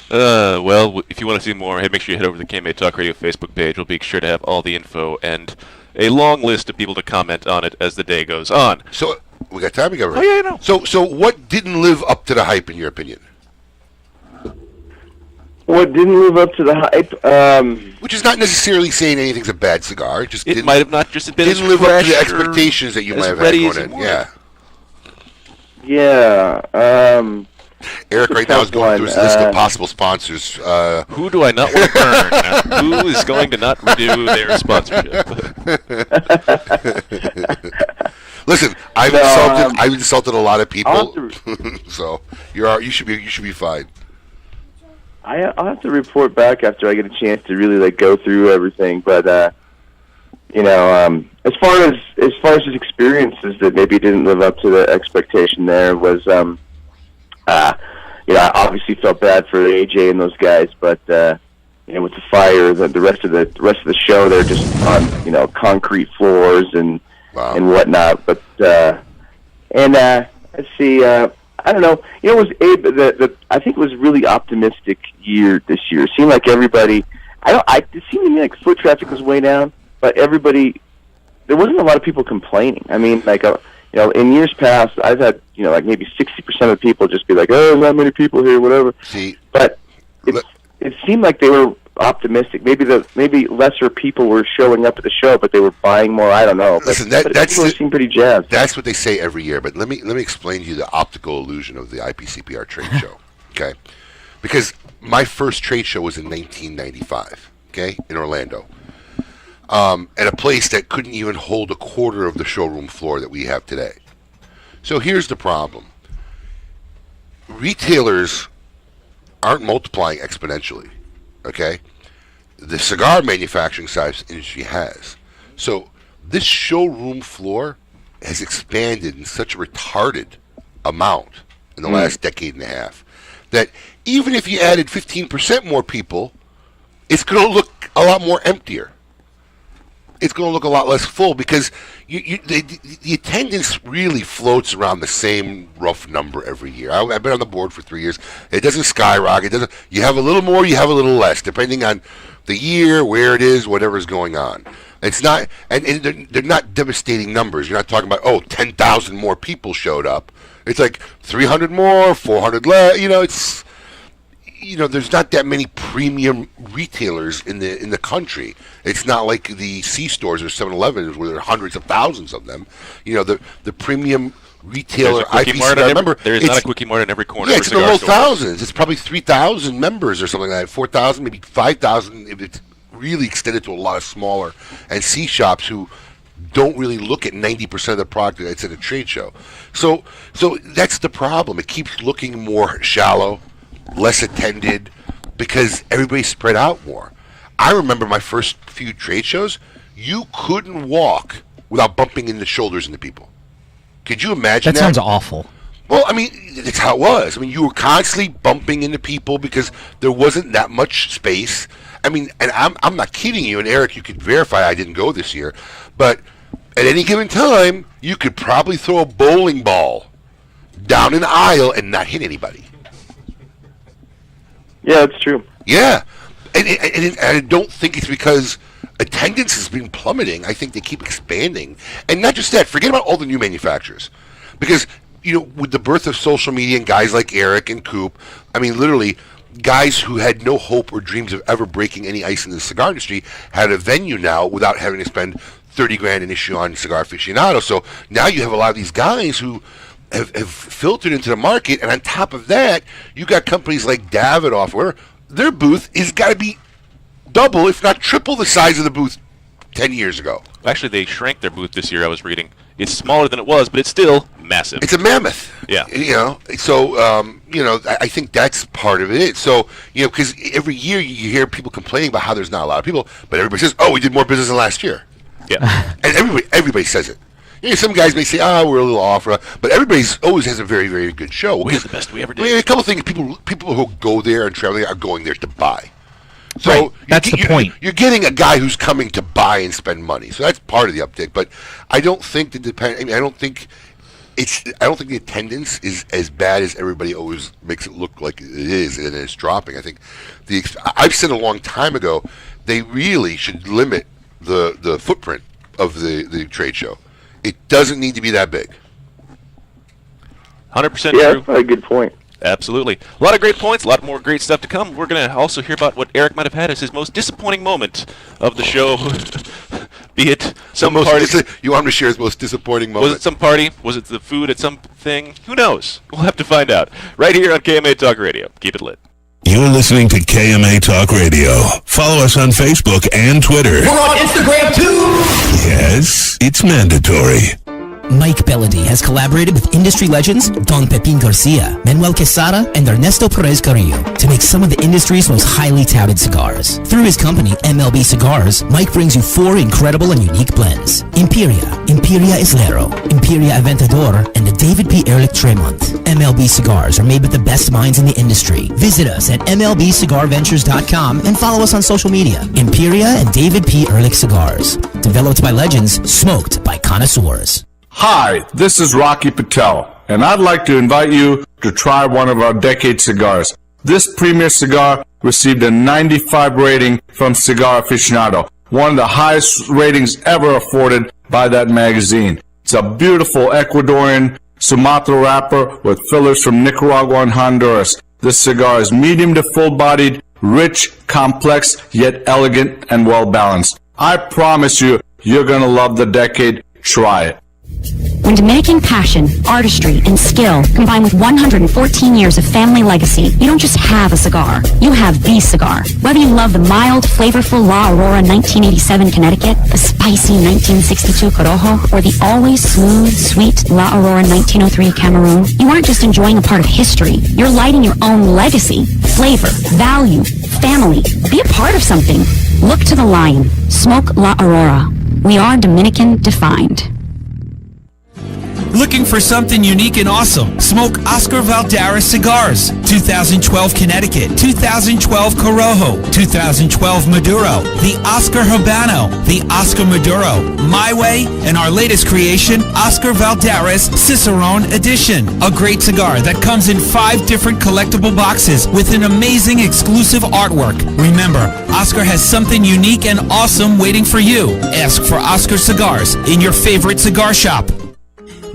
Well, if you want to see more, make sure you head over to the KMA Talk Radio Facebook page. We'll be sure to have all the info and a long list of people to comment on it as the day goes on. So we got time to go. Oh yeah, I know. So what didn't live up to the hype in your opinion? What didn't live up to the hype? Which is not necessarily saying anything's a bad cigar. It might have not just been didn't live up to the expectations that you might have had going in. Yeah. Yeah. Eric right now is going through his list of possible sponsors. Who do I not want to burn? Who is going to not renew their sponsorship? Listen, I've insulted a lot of people, so you should be fine. I'll have to report back after I get a chance to really go through everything. But as far as his experiences that maybe didn't live up to the expectation, there was I obviously felt bad for AJ and those guys, but with the fire, the rest of the show, they're just on concrete floors and whatnot. But let's see. I don't know. It was I think it was a really optimistic year this year. It seemed like everybody. It seemed to me like foot traffic was way down, but everybody. There wasn't a lot of people complaining. I mean, in years past, I've had maybe 60% of people just be like, "Oh, there's not many people here, whatever." See, but it seemed like they were optimistic. Maybe lesser people were showing up at the show, but they were buying more. I don't know. Listen, people seem pretty jazzed. That's what they say every year. But let me explain to you the optical illusion of the IPCPR trade show. Okay, because my first trade show was in 1995. Okay, in Orlando, at a place that couldn't even hold a quarter of the showroom floor that we have today. So here's the problem: retailers aren't multiplying exponentially. Okay, the cigar manufacturing side of the industry has. So this showroom floor has expanded in such a retarded amount in the last decade and a half that even if you added 15% more people, it's going to look a lot more emptier. It's going to look a lot less full because the attendance really floats around the same rough number every year. I've been on the board for 3 years. It doesn't skyrocket. You have a little more, you have a little less, depending on the year, where it is, whatever's going on. It's not, and they're not devastating numbers. You're not talking about 10,000 more people showed up. It's like 300 more, 400 less. There's not that many premium retailers in the country. It's not like the C stores or 7-Elevens where there are hundreds of thousands of them. The premium retailer. There's not a Quickie Mart in every corner. Yeah, it's in the low thousands. It's probably 3,000 members or something like that. 4,000, maybe 5,000 if it's really extended to a lot of smaller and C shops who don't really look at 90% of the product that's at a trade show. So that's the problem. It keeps looking more shallow, less attended, because everybody's spread out more. I remember my first few trade shows, you couldn't walk without bumping into shoulders into people. Could you imagine that? That sounds awful. Well, I mean, it's how it was. I mean, you were constantly bumping into people because there wasn't that much space. I mean, and I'm not kidding you, and Eric, you could verify I didn't go this year, but at any given time, you could probably throw a bowling ball down an aisle and not hit anybody. Yeah, that's true. Yeah, and I don't think it's because attendance has been plummeting. I think they keep expanding, and not just that. Forget about all the new manufacturers, because with the birth of social media and guys like Eric and Coop, I mean, literally, guys who had no hope or dreams of ever breaking any ice in the cigar industry had a venue now without having to spend $30,000 an issue on Cigar Aficionado. So now you have a lot of these guys who have filtered into the market, and on top of that, you got companies like Davidoff, where their booth is got to be double, if not triple, the size of the booth 10 years ago. Actually, they shrank their booth this year, I was reading. It's smaller than it was, but it's still massive. It's a mammoth. Yeah. So, I think that's part of it. So, because every year you hear people complaining about how there's not a lot of people, but everybody says, we did more business than last year. Yeah. And everybody says it. Some guys may say, we're a little off, but everybody's always has a very, very good show. We had the best we ever did. I mean, a couple of things, people who go there and travel there are going there to buy. So Right. That's the point. You're getting a guy who's coming to buy and spend money. So that's part of the uptick. But I don't think I don't think the attendance is as bad as everybody always makes it look like it is, and it's dropping. I think I've said a long time ago they really should limit the footprint of the trade show. It doesn't need to be that big. 100% Yeah, true. that's a good point. Absolutely. A lot of great points, a lot more great stuff to come. We're going to also hear about what Eric might have had as his most disappointing moment of the show. Be it some party. You want him to share his most disappointing moment? Was it some party? Was it the food at something? Who knows? We'll have to find out. Right here on KMA Talk Radio. Keep it lit. You're listening to KMA Talk Radio. Follow us on Facebook and Twitter. We're on Instagram too! Yes, it's mandatory. Mike Bellady has collaborated with industry legends Don Pepin Garcia, Manuel Quesada, and Ernesto Perez Carrillo to make some of the industry's most highly touted cigars. Through his company, MLB Cigars, Mike brings you 4 incredible and unique blends. Imperia Islero, Imperia Aventador, and the David P. Ehrlich Tremont. MLB Cigars are made with the best minds in the industry. Visit us at MLBCigarVentures.com and follow us on social media. Imperia and David P. Ehrlich Cigars. Developed by legends, smoked by connoisseurs. Hi, this is Rocky Patel, and I'd like to invite you to try one of our decade cigars. This premier cigar received a 95 rating from Cigar Aficionado, one of the highest ratings ever afforded by that magazine. It's a beautiful Ecuadorian Sumatra wrapper with fillers from Nicaragua and Honduras. This cigar is medium to full-bodied, rich, complex, yet elegant and well-balanced. I promise you, you're going to love the decade. Try it. When Dominican passion, artistry, and skill combine with 114 years of family legacy, you don't just have a cigar, you have the cigar. Whether you love the mild, flavorful La Aurora 1987 Connecticut, the spicy 1962 Corojo, or the always smooth, sweet La Aurora 1903 Cameroon, you aren't just enjoying a part of history, you're lighting your own legacy. Flavor, value, family. Be a part of something. Look to the lion. Smoke La Aurora. We are Dominican defined. Looking for something unique and awesome? Smoke Oscar Valderas cigars. 2012 Connecticut, 2012 Corojo, 2012 Maduro, the Oscar Habano, the Oscar Maduro, My Way, and our latest creation, Oscar Valderas Cicerone Edition. A great cigar that comes in 5 different collectible boxes with an amazing exclusive artwork. Remember, Oscar has something unique and awesome waiting for you. Ask for Oscar Cigars in your favorite cigar shop.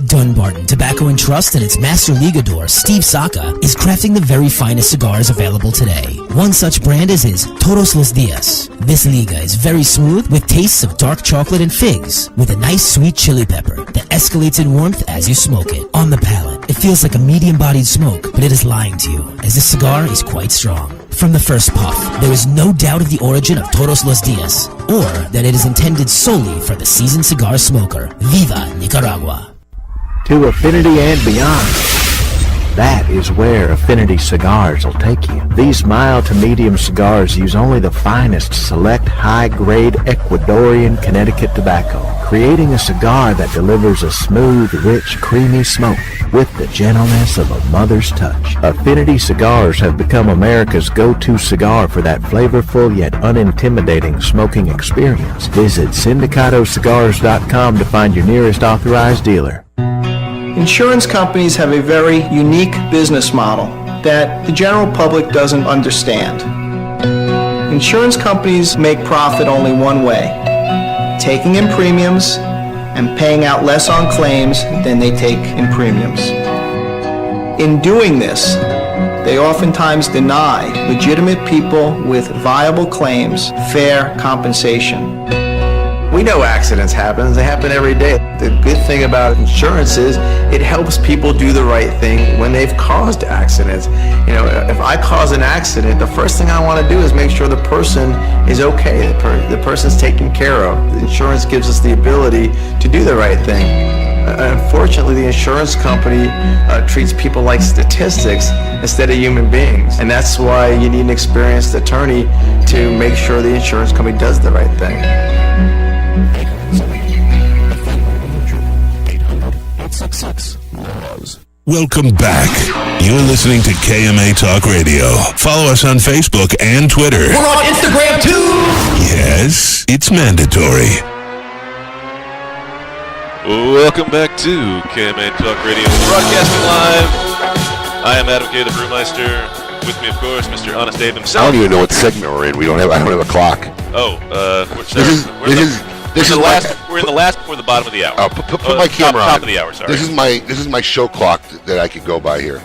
Dunbarton Tobacco and Trust and its master ligador, Steve Saka, is crafting the very finest cigars available today. One such brand is his Todos los Dias. This liga is very smooth with tastes of dark chocolate and figs, with a nice sweet chili pepper that escalates in warmth as you smoke it. On the palate, it feels like a medium-bodied smoke, but it is lying to you, as this cigar is quite strong. From the first puff, there is no doubt of the origin of Todos los Dias, or that it is intended solely for the seasoned cigar smoker. Viva Nicaragua! To affinity and beyond. That is where Affinity Cigars will take you. These mild to medium cigars use only the finest select high-grade Ecuadorian Connecticut tobacco, creating a cigar that delivers a smooth, rich, creamy smoke with the gentleness of a mother's touch. Affinity Cigars have become America's go-to cigar for that flavorful yet unintimidating smoking experience. Visit syndicatocigars.com to find your nearest authorized dealer. Insurance companies have a very unique business model that the general public doesn't understand. Insurance companies make profit only one way, taking in premiums and paying out less on claims than they take in premiums. In doing this, they oftentimes deny legitimate people with viable claims fair compensation. We know accidents happen. They happen every day. The good thing about insurance is it helps people do the right thing when they've caused accidents. You know, if I cause an accident, the first thing I want to do is make sure the person is okay, the person's taken care of. The insurance gives us the ability to do the right thing. Unfortunately, the insurance company treats people like statistics instead of human beings. And that's why you need an experienced attorney to make sure the insurance company does the right thing. Welcome back. You're listening to KMA Talk Radio. Follow us on Facebook and Twitter. We're on Instagram too. Yes, it's mandatory. Welcome back to KMA Talk Radio, broadcasting live. I am Adam K. the Brewmeister. With me, of course, Mr. Honest Dave I himself. don't even know what segment we're in. I don't have a clock. Oh, we're in the last before the bottom of the hour. Oh, put my camera on. Top of the hour. Sorry. This is my show clock that I could go by here.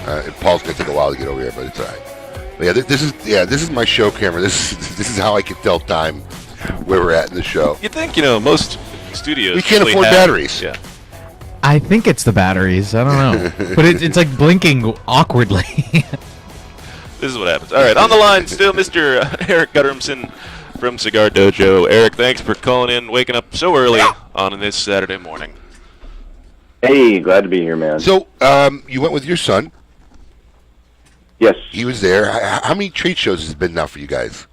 And Paul's gonna take a while to get over here, but it's all right. But yeah, this is my show camera. This is how I can tell time where we're at in the show. You think most studios we can't really afford have, batteries. Yeah. I think it's the batteries. I don't know. But it's like blinking awkwardly. This is what happens. All right, on the line still Mr. Eric Guttermson from Cigar Dojo. Eric, thanks for calling in, waking up so early on this Saturday morning. Hey, glad to be here, man. So, you went with your son. Yes. He was there. How many trade shows has it been now for you guys?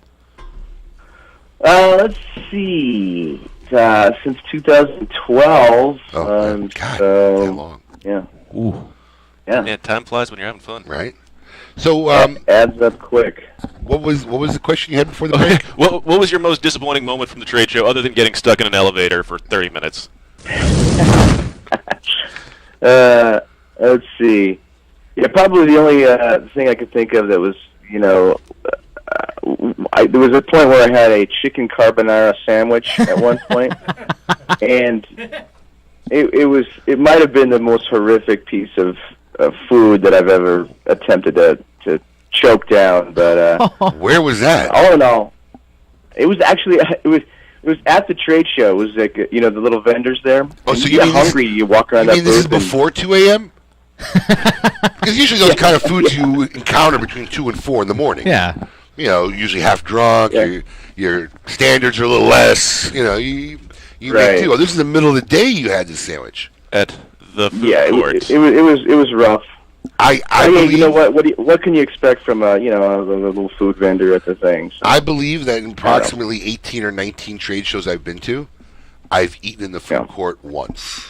Let's see. Since 2012. God, that long. Yeah. Ooh. Yeah. Man, time flies when you're having fun. Right. So, adds up quick. What was the question you had before the break? What was your most disappointing moment from the trade show, other than getting stuck in an elevator for 30 minutes? Let's see. Yeah, probably the only thing I could think of that was, there was a point where I had a chicken carbonara sandwich at one point, and it might have been the most horrific piece of food that I've ever attempted to choke down. But where was that? All in all, it was actually it was at the trade show. It was like the little vendors there. Oh, and so you get hungry, you walk around that booth. This is before 2 a.m.? Because usually those kind of foods you encounter between 2 and 4 in the morning. Yeah. Usually half drunk. Yeah. Your standards are a little less. You Right. make do. Oh, this is the middle of the day. You had this sandwich at the food court. It was rough. I mean, you know what? What can you expect from a little food vendor at the thing? So, I believe that in approximately 18 or 19 trade shows I've been to, I've eaten in the food court once.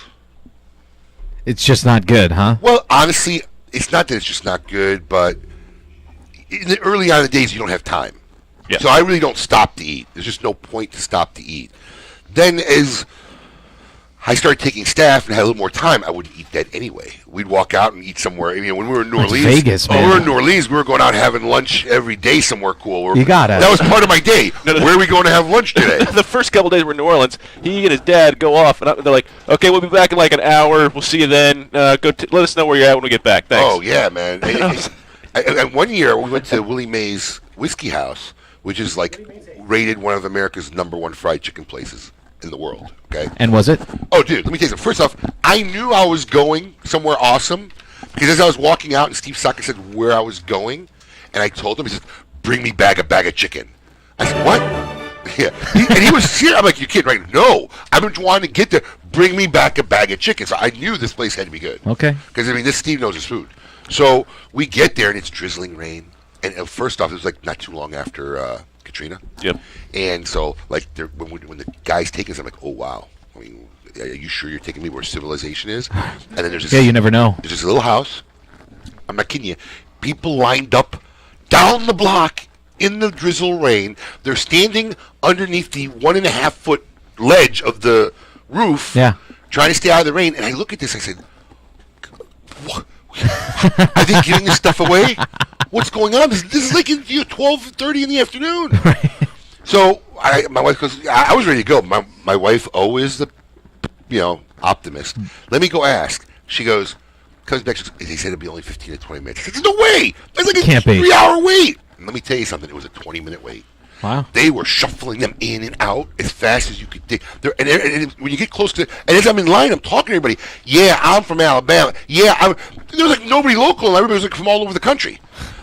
It's just not good, huh? Well, honestly, it's not that it's just not good, but early on in the days you don't have time. Yeah. So I really don't stop to eat. There's just no point to stop to eat. Then as I started taking staff and had a little more time, I would eat that anyway. We'd walk out and eat somewhere. When we were in New Orleans, Vegas, man. we were in New Orleans. We were going out having lunch every day somewhere cool. You got it. That was part of my day. Where are we going to have lunch today? The first couple days we're in New Orleans, he and his dad go off, and they're like, "Okay, we'll be back in like an hour. We'll see you then. Let us know where you're at when we get back." Thanks. Oh yeah, man. And one year we went to Willie Mae's Whiskey House, which is like rated one of America's #1 fried chicken places in the world. Okay. And was it? Oh, dude, let me tell you something. First off, I knew I was going somewhere awesome because as I was walking out, and Steve Saka said where I was going, and I told him, he said, "Bring me back a bag of chicken." I said, "What?" Yeah, and he was serious. I'm like, "You kidding, right?" "No, I've been wanting to get there. Bring me back a bag of chicken." So I knew this place had to be good. Okay. Because this Steve knows his food. So we get there and it's drizzling rain. And first off, it was like not too long after Katrina. Yep. And so like when the guys take us, I'm like, "Oh wow. I mean, are you sure you're taking me where civilization is?" And then there's this, you never know. There's this little house. I'm not kidding you. People lined up down the block in the drizzle rain. They're standing underneath the 1.5 foot ledge of the roof, trying to stay out of the rain. And I look at this. I said, "What? Are they giving this stuff away? What's going on? This is like 12:30 in the afternoon." Right. So my wife goes, I was ready to go. My wife, always the optimist. Let me go ask. She goes, comes back. She goes, "They said it'd be only 15 to 20 minutes." I said, "There's no way. That's like a 3-hour wait." And let me tell you something. It was a 20-minute wait. Wow. They were shuffling them in and out as fast as you could. And when you get close to, and as I'm in line, I'm talking to everybody. "Yeah, I'm from Alabama. Yeah, there was like nobody local, and everybody was like from all over the country."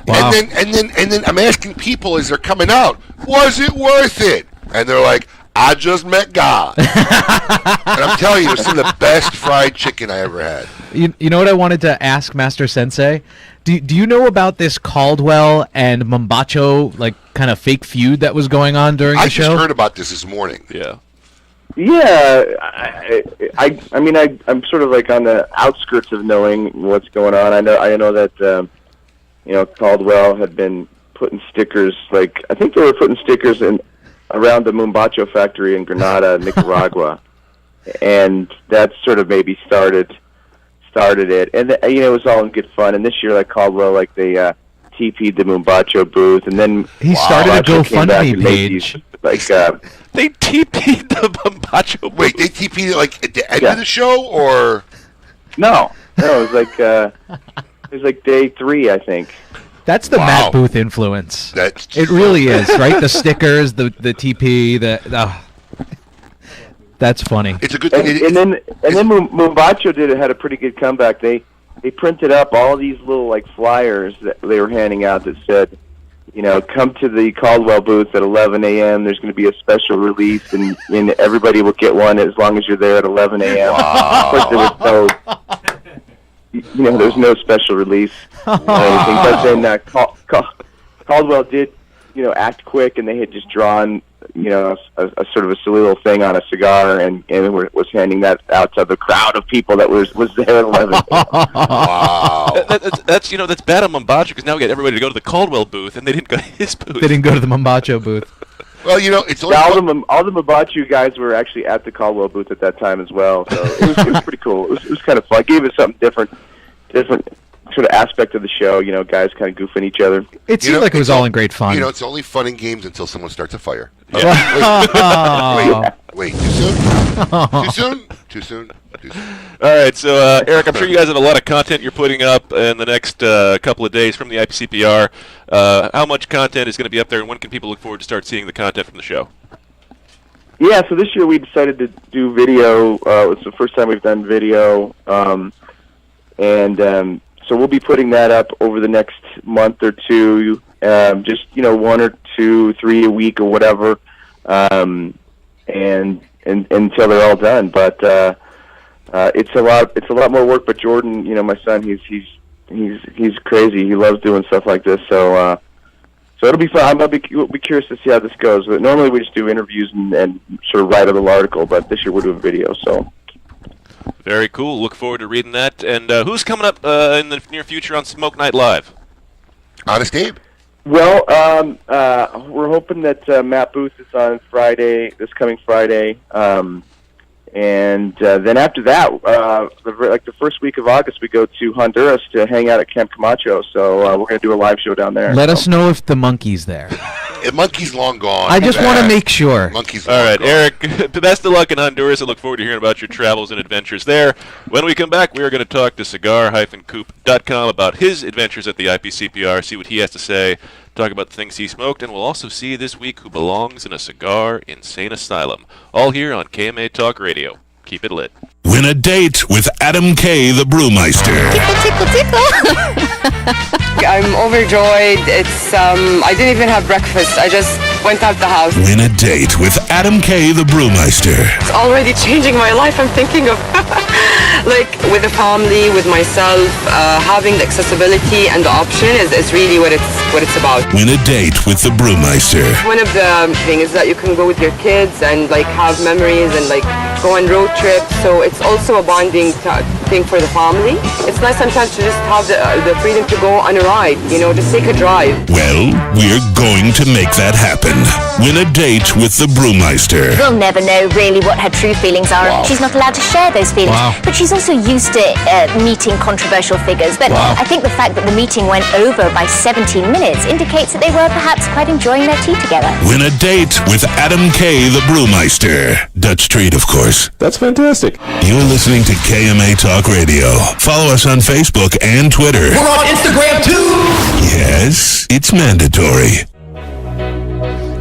Wow. And then I'm asking people as they're coming out, "Was it worth it?" And they're like, "I just met God." And I'm telling you, it was some of the best fried chicken I ever had. You know what I wanted to ask Master Sensei? Do you know about this Caldwell and Mombacho kind of fake feud that was going on during the show? I just heard about this morning. Yeah. Yeah, I mean, I'm sort of like on the outskirts of knowing what's going on. I know that Caldwell had been putting stickers, like I think they were putting stickers in around the Mumbacho factory in Granada, Nicaragua, and that sort of maybe started it. And it was all in good fun. And this year, like Caldwell, like they TP'd the Mumbacho booth, and then he started a GoFundMe page. They TP'd the Mumbacho booth. Wait, they TP'd it like at the end of the show, or no? It was like day 3, I think. That's the Matt Booth influence. It really is, right? The stickers, the TP, that's funny. It's a good thing. And then Mumbacho had a pretty good comeback. They printed up all these little like flyers that they were handing out that said, come to the Caldwell booth at 11 a.m. There's going to be a special release, and everybody will get one as long as you're there at 11 a.m. Of course, there was there's no special release or anything. But then Caldwell did, act quick, and they had just drawn, a sort of a silly little thing on a cigar, and was handing that out to the crowd of people that was there at 11. Wow. That's bad on Mumbacho, because now we got everybody to go to the Caldwell booth, and they didn't go to his booth. They didn't go to the Mumbacho booth. Well, it's only all the Mumbacho guys were actually at the Caldwell booth at that time as well, so it was pretty cool. It was kind of fun. It gave us something different sort of aspect of the show. Guys kind of goofing each other. It seemed like it was all in great fun. It's only fun in games until someone starts a fire. Yeah. Wait, too soon? Too soon? Too soon? Too soon? All right, so Eric, I'm sure you guys have a lot of content you're putting up in the next couple of days from the IPCPR. How much content is going to be up there, and when can people look forward to start seeing the content from the show? Yeah, so this year we decided to do video. It's the first time we've done video, so we'll be putting that up over the next month or two, just 1 or 2, 3 a week or whatever, and until they're all done. But it's a lot more work. But Jordan, my son, he's crazy. He loves doing stuff like this. So it'll be fun. We'll be curious to see how this goes. But normally we just do interviews and sort of write a little article. But this year we're doing video. So. Very cool. Look forward to reading that. And who's coming up in the near future on Smoke Night Live? Honest Abe. Well, we're hoping that Matt Booth is on this coming Friday, and then after that, the first week of August, we go to Honduras to hang out at Camp Camacho. So we're going to do a live show down there. Let us know if the monkey's there. Monkey's long gone. I just want to make sure. Monkey's all long right, gone. Eric, best of luck in Honduras. I look forward to hearing about your travels and adventures there. When we come back, we are going to talk to cigar-coop.com about his adventures at the IPCPR, see what he has to say, talk about the things he smoked, and we'll also see this week who belongs in a cigar insane asylum. All here on KMA Talk Radio. Keep it lit. Win a date with Adam K. the Brewmeister. Tickle, tickle. I'm overjoyed. I didn't even have breakfast. I just went out the house. Win a date with Adam K. the Brewmeister. It's already changing my life. I'm thinking of with the family, with myself, having the accessibility and the option is really what it's about. Win a date with the Brewmeister. One of the things is that you can go with your kids and have memories and go on road trips. So it's also a bonding thing for the family. It's nice sometimes to just have the freedom to go on a ride, just take a drive. Well, we're going to make that happen. Win a date with the Brewmeister. We'll never know really what her true feelings are. Wow. She's not allowed to share those feelings. Wow. But she's also used to meeting controversial figures. But Wow. I think the fact that the meeting went over by 17 minutes indicates that they were perhaps quite enjoying their tea together. Win a date with Adam K. the Brewmeister. Dutch Street, of course. That's fantastic. You're listening to KMA Talk Radio. Follow us on Facebook and Twitter. We're on Instagram too. Yes, it's mandatory.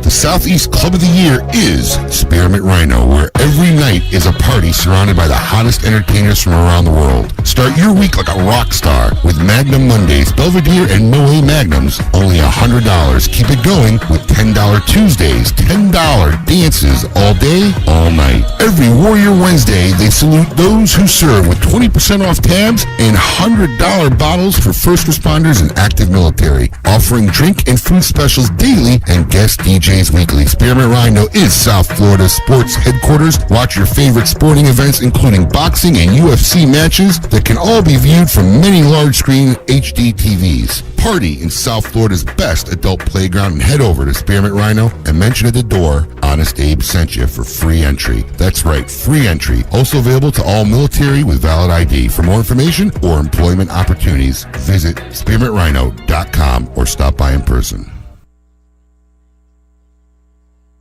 The Southeast Club of the Year is Spearmint Rhino, where every night is a party surrounded by the hottest entertainers from around the world. Start your week like a rock star with Magnum Mondays, Belvedere, and Moët Magnums, only $100. Keep it going with $10 Tuesdays, $10 dances all day, all night. Every Warrior Wednesday, they salute those who serve with 20% off tabs and $100 bottles for first responders and active military, offering drink and food specials daily and guest DJs Weekly. Spearmint Rhino is South Florida's sports headquarters. Watch your favorite sporting events, including boxing and UFC matches that can all be viewed from many large-screen HD TVs. Party in South Florida's best adult playground and head over to Spearmint Rhino and mention at the door, Honest Abe sent you for free entry. That's right, free entry. Also available to all military with valid ID. For more information or employment opportunities, visit spearmintrhino.com or stop by in person.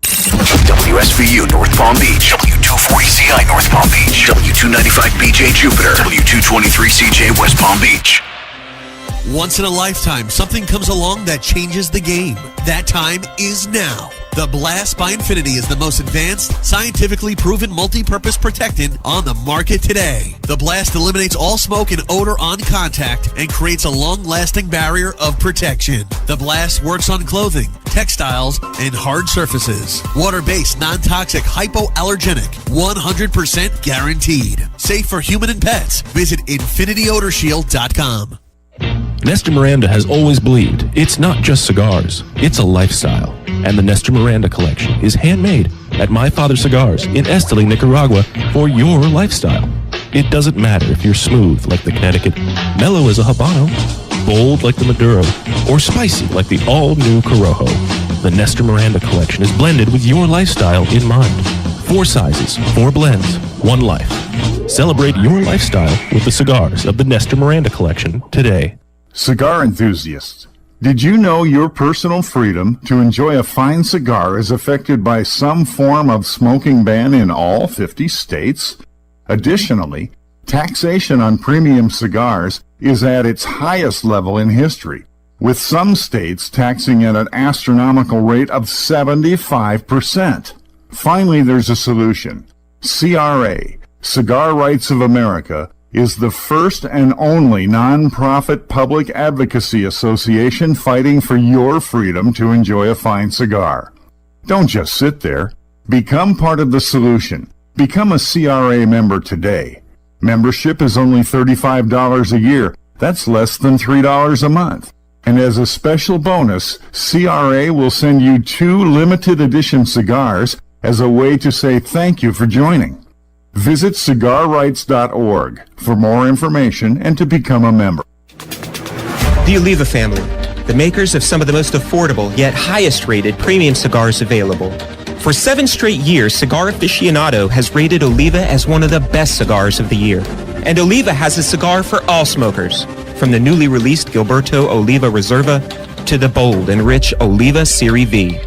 WSVU North Palm Beach, W240CI North Palm Beach, W295BJ Jupiter, W223CJ West Palm Beach. Once in a lifetime, something comes along that changes the game. That time is now. The Blast by Infinity is the most advanced, scientifically proven multi-purpose protectant on the market today. The Blast eliminates all smoke and odor on contact and creates a long-lasting barrier of protection. The Blast works on clothing, textiles, and hard surfaces. Water-based, non-toxic, hypoallergenic, 100% guaranteed. Safe for human and pets. Visit InfinityOdorShield.com. Nestor Miranda has always believed it's not just cigars, it's a lifestyle. And the Nestor Miranda collection is handmade at My Father Cigars in Esteli, Nicaragua for your lifestyle. It doesn't matter if you're smooth like the Connecticut, mellow as a Habano, bold like the Maduro, or spicy like the all-new Corojo. The Nestor Miranda collection is blended with your lifestyle in mind. 4 sizes, 4 blends, 1 life. Celebrate your lifestyle with the cigars of the Nestor Miranda collection today. Cigar enthusiasts, did you know your personal freedom to enjoy a fine cigar is affected by some form of smoking ban in all 50 states? Additionally, taxation on premium cigars is at its highest level in history, with some states taxing at an astronomical rate of 75%. Finally, there's a solution. CRA, Cigar Rights of America, is the first and only non-profit public advocacy association fighting for your freedom to enjoy a fine cigar. Don't just sit there. Become part of the solution. Become a CRA member today. Membership is only $35 a year. That's less than $3 a month. And as a special bonus, CRA will send you 2 limited edition cigars as a way to say thank you for joining. Visit cigarrights.org for more information and to become a member. The Oliva family, the makers of some of the most affordable yet highest rated premium cigars available. For 7 straight years, Cigar Aficionado has rated Oliva as one of the best cigars of the year. And Oliva has a cigar for all smokers, from the newly released Gilberto Oliva Reserva to the bold and rich Oliva Serie V.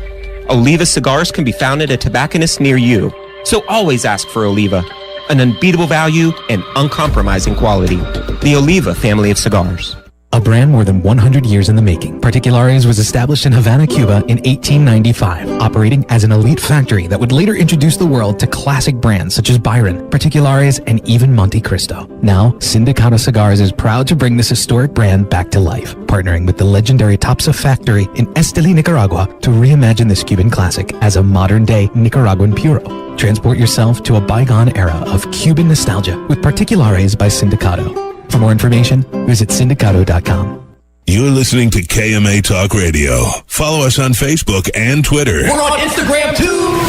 Oliva cigars can be found at a tobacconist near you. So always ask for Oliva, an unbeatable value and uncompromising quality. The Oliva family of cigars. A brand more than 100 years in the making, Particulares was established in Havana, Cuba in 1895, operating as an elite factory that would later introduce the world to classic brands such as Byron, Particulares, and even Monte Cristo. Now, Sindicato Cigars is proud to bring this historic brand back to life, partnering with the legendary Topsa factory in Esteli, Nicaragua, to reimagine this Cuban classic as a modern-day Nicaraguan puro. Transport yourself to a bygone era of Cuban nostalgia with Particulares by Sindicato. For more information, visit Sindicato.com. You're listening to KMA Talk Radio. Follow us on Facebook and Twitter. We're on Instagram too!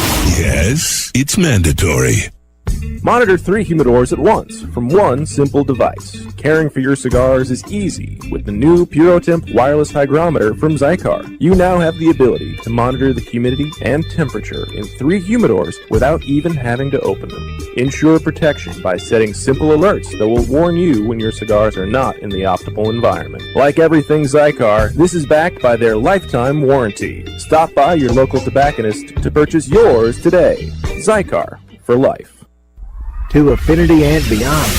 Yes, it's mandatory. Monitor 3 humidors at once from one simple device. Caring for your cigars is easy with the new PuroTemp wireless hygrometer from Zycar. You now have the ability to monitor the humidity and temperature in 3 humidors without even having to open them. Ensure protection by setting simple alerts that will warn you when your cigars are not in the optimal environment. Like everything Zycar, this is backed by their lifetime warranty. Stop by your local tobacconist to purchase yours today. Zycar, for life. To affinity and beyond.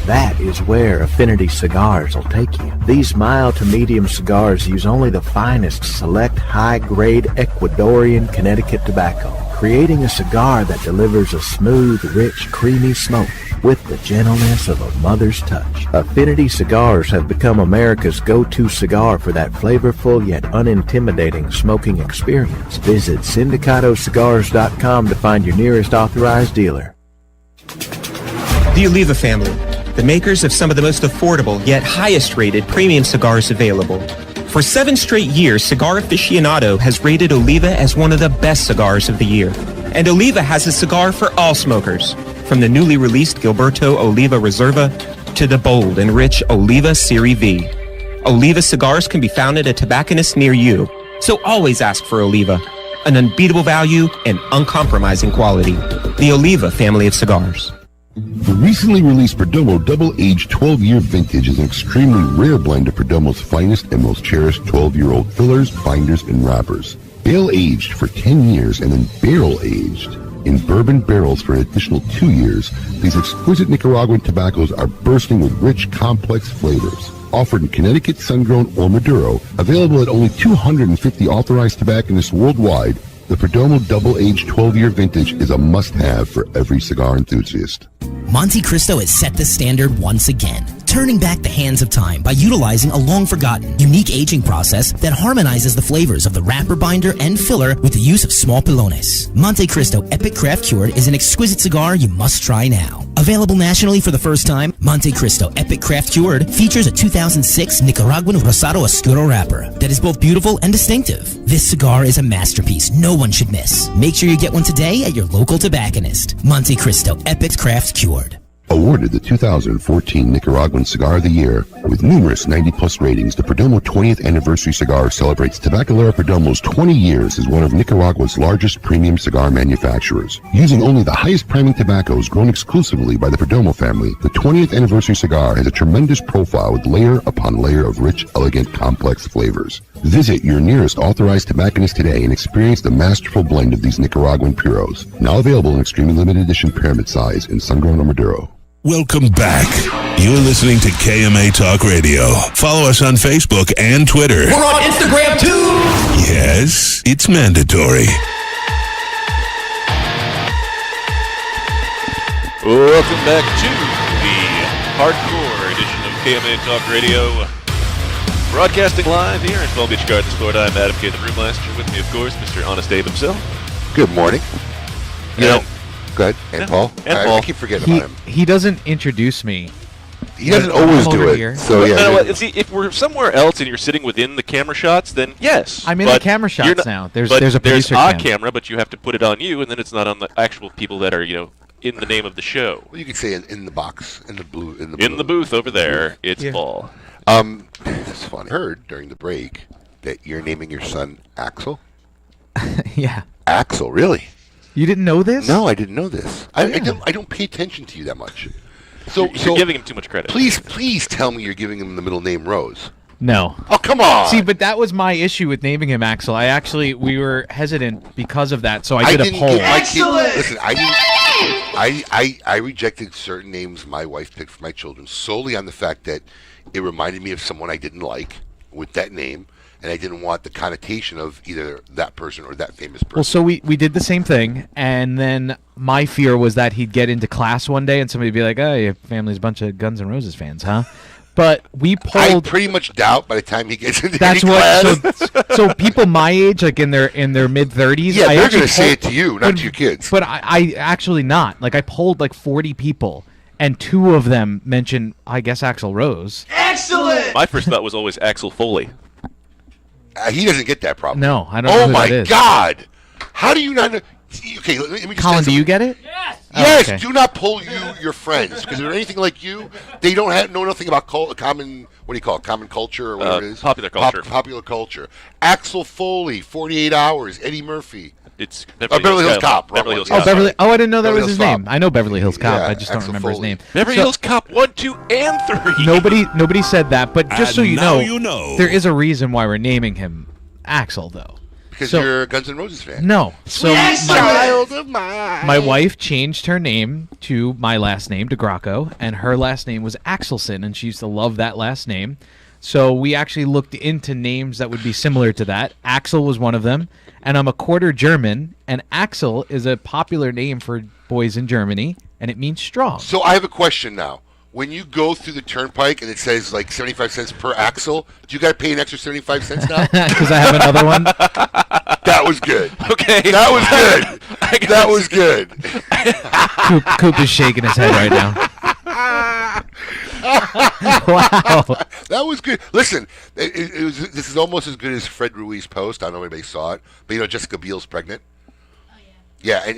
That is where Affinity Cigars will take you. These mild to medium cigars use only the finest select high-grade Ecuadorian Connecticut tobacco, creating a cigar that delivers a smooth, rich, creamy smoke with the gentleness of a mother's touch. Affinity Cigars have become America's go-to cigar for that flavorful yet unintimidating smoking experience. Visit syndicatocigars.com to find your nearest authorized dealer. The Oliva family, the makers of some of the most affordable yet highest rated premium cigars available. For 7 straight years, Cigar Aficionado has rated Oliva as one of the best cigars of the year. And Oliva has a cigar for all smokers, from the newly released Gilberto Oliva Reserva to the bold and rich Oliva Serie V. Oliva cigars can be found at a tobacconist near you, so always ask for Oliva, an unbeatable value and uncompromising quality. The Oliva family of cigars. The recently released Perdomo Double-Aged 12-Year Vintage is an extremely rare blend of Perdomo's finest and most cherished 12-year-old fillers, binders, and wrappers. Bale-aged for 10 years and then barrel-aged in bourbon barrels for an additional 2 years, these exquisite Nicaraguan tobaccos are bursting with rich, complex flavors. Offered in Connecticut, sun-grown, or Maduro, available at only 250 authorized tobacconists worldwide, the Perdomo Double-Aged 12-Year Vintage is a must-have for every cigar enthusiast. Monte Cristo has set the standard once again, turning back the hands of time by utilizing a long-forgotten, unique aging process that harmonizes the flavors of the wrapper, binder, and filler with the use of small pilones. Monte Cristo Epic Craft Cured is an exquisite cigar you must try now. Available nationally for the first time, Monte Cristo Epic Craft Cured features a 2006 Nicaraguan Rosado Oscuro wrapper that is both beautiful and distinctive. This cigar is a masterpiece no one should miss. Make sure you get one today at your local tobacconist. Monte Cristo Epic Craft Cured. Awarded the 2014 Nicaraguan Cigar of the Year with numerous 90-plus ratings, the Perdomo 20th Anniversary Cigar celebrates Tabacalera Perdomo's 20 years as one of Nicaragua's largest premium cigar manufacturers. Using only the highest priming tobaccos grown exclusively by the Perdomo family, the 20th Anniversary Cigar has a tremendous profile with layer upon layer of rich, elegant, complex flavors. Visit your nearest authorized tobacconist today and experience the masterful blend of these Nicaraguan puros. Now available in extremely limited edition pyramid size in sun-grown or Maduro. Welcome back. You're listening to KMA Talk Radio. Follow us on Facebook and Twitter. We're on Instagram too. Yes, it's mandatory. Welcome back to the hardcore edition of KMA Talk Radio. Broadcasting live here in Palm Beach Gardens, Florida. I'm Adam K. the Brewmaster. With me, of course, Mr. Honest Abe himself. Good morning. You know, go ahead. And Paul. And Paul. I keep forgetting about him. He doesn't introduce me. He doesn't always do it. Here. So yeah. You know what? See, if we're somewhere else and you're sitting within the camera shots, then yes. I'm in the camera shots now. There's a producer there's a cam. camera, but you have to put it on you, and then it's not on the actual people that are, in the name of the show. Well, you could say in the box, in the booth over there. It's Paul. That's funny. I heard during the break that you're naming your son Axel. Yeah. Axel, really? You didn't know this? No, I didn't know this. I don't pay attention to you that much. So you're giving him too much credit. Please tell me you're giving him the middle name Rose. No. Oh, come on. See, but that was my issue with naming him Axel. We were hesitant because of that, so I did a poll. Listen, I rejected certain names my wife picked for my children solely on the fact that it reminded me of someone I didn't like with that name, and I didn't want the connotation of either that person or that famous person. Well, so we did the same thing, and then my fear was that he'd get into class one day and somebody would be like, oh, your family's a bunch of Guns N' Roses fans, huh? But we polled. I pretty much doubt by the time he gets into that's any what. class. So people my age, like in their mid 30s, yeah, they're going to say it to you, not to your kids. But I actually not. Like I polled like 40 people, and 2 of them mentioned, I guess, Axl Rose. Excellent. My first thought was always Axel Foley. He doesn't get that problem. No, I don't know who that is. Oh my God! How do you not know? Okay, let me just Colin, do you get it? Yes. Oh, Yes. okay. Do not pull your friends because if they're anything like you, they don't know nothing about common. What do you call it? Common culture or whatever it is. Popular culture. Popular culture. Axel Foley, 48 Hours. Eddie Murphy. It's Beverly Hills Cop. Beverly Hills Oh, Cop. Beverly. Oh, I didn't know that Beverly was his Hills name. I know Beverly Hills Cop. Yeah, I just don't Axel remember his Foley. name. Beverly Hills Cop 1, 2, and 3. Nobody said that. But just so And you now know, you know. there is a reason why we're naming him Axel, though. Because you're a Guns N' Roses fan. No. So Child of mine. my wife changed her name to my last name, DeGracco, and her last name was Axelson, and she used to love that last name. So we actually looked into names that would be similar to that. Axel was one of them, and I'm a quarter German, and Axel is a popular name for boys in Germany, and it means strong. So I have a question now. When you go through the turnpike and it says like 75 cents per axle, do you got to pay an extra 75 cents now? Because I have another one. That was good. Okay. That was good. That was good. Coop is shaking his head right now. Wow. That was good. Listen, this is almost as good as Fred Ruiz's post. I don't know if anybody saw it, but Jessica Biel's pregnant. Yeah, and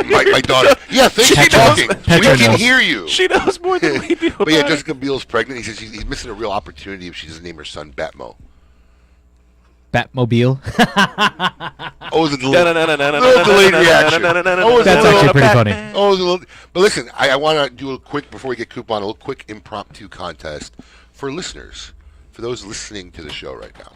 my daughter. Yeah, thanks for talking. We can hear you. She knows more than we do. But Jessica Biel's pregnant. He says he's missing a real opportunity if she doesn't name her son Batmo. Batmobile. Oh, it was a little delayed reaction. That's actually pretty funny. Oh, it was a little. But listen, I want to do a quick before we get Coupon, a little quick impromptu contest for listeners, for those listening to the show right now.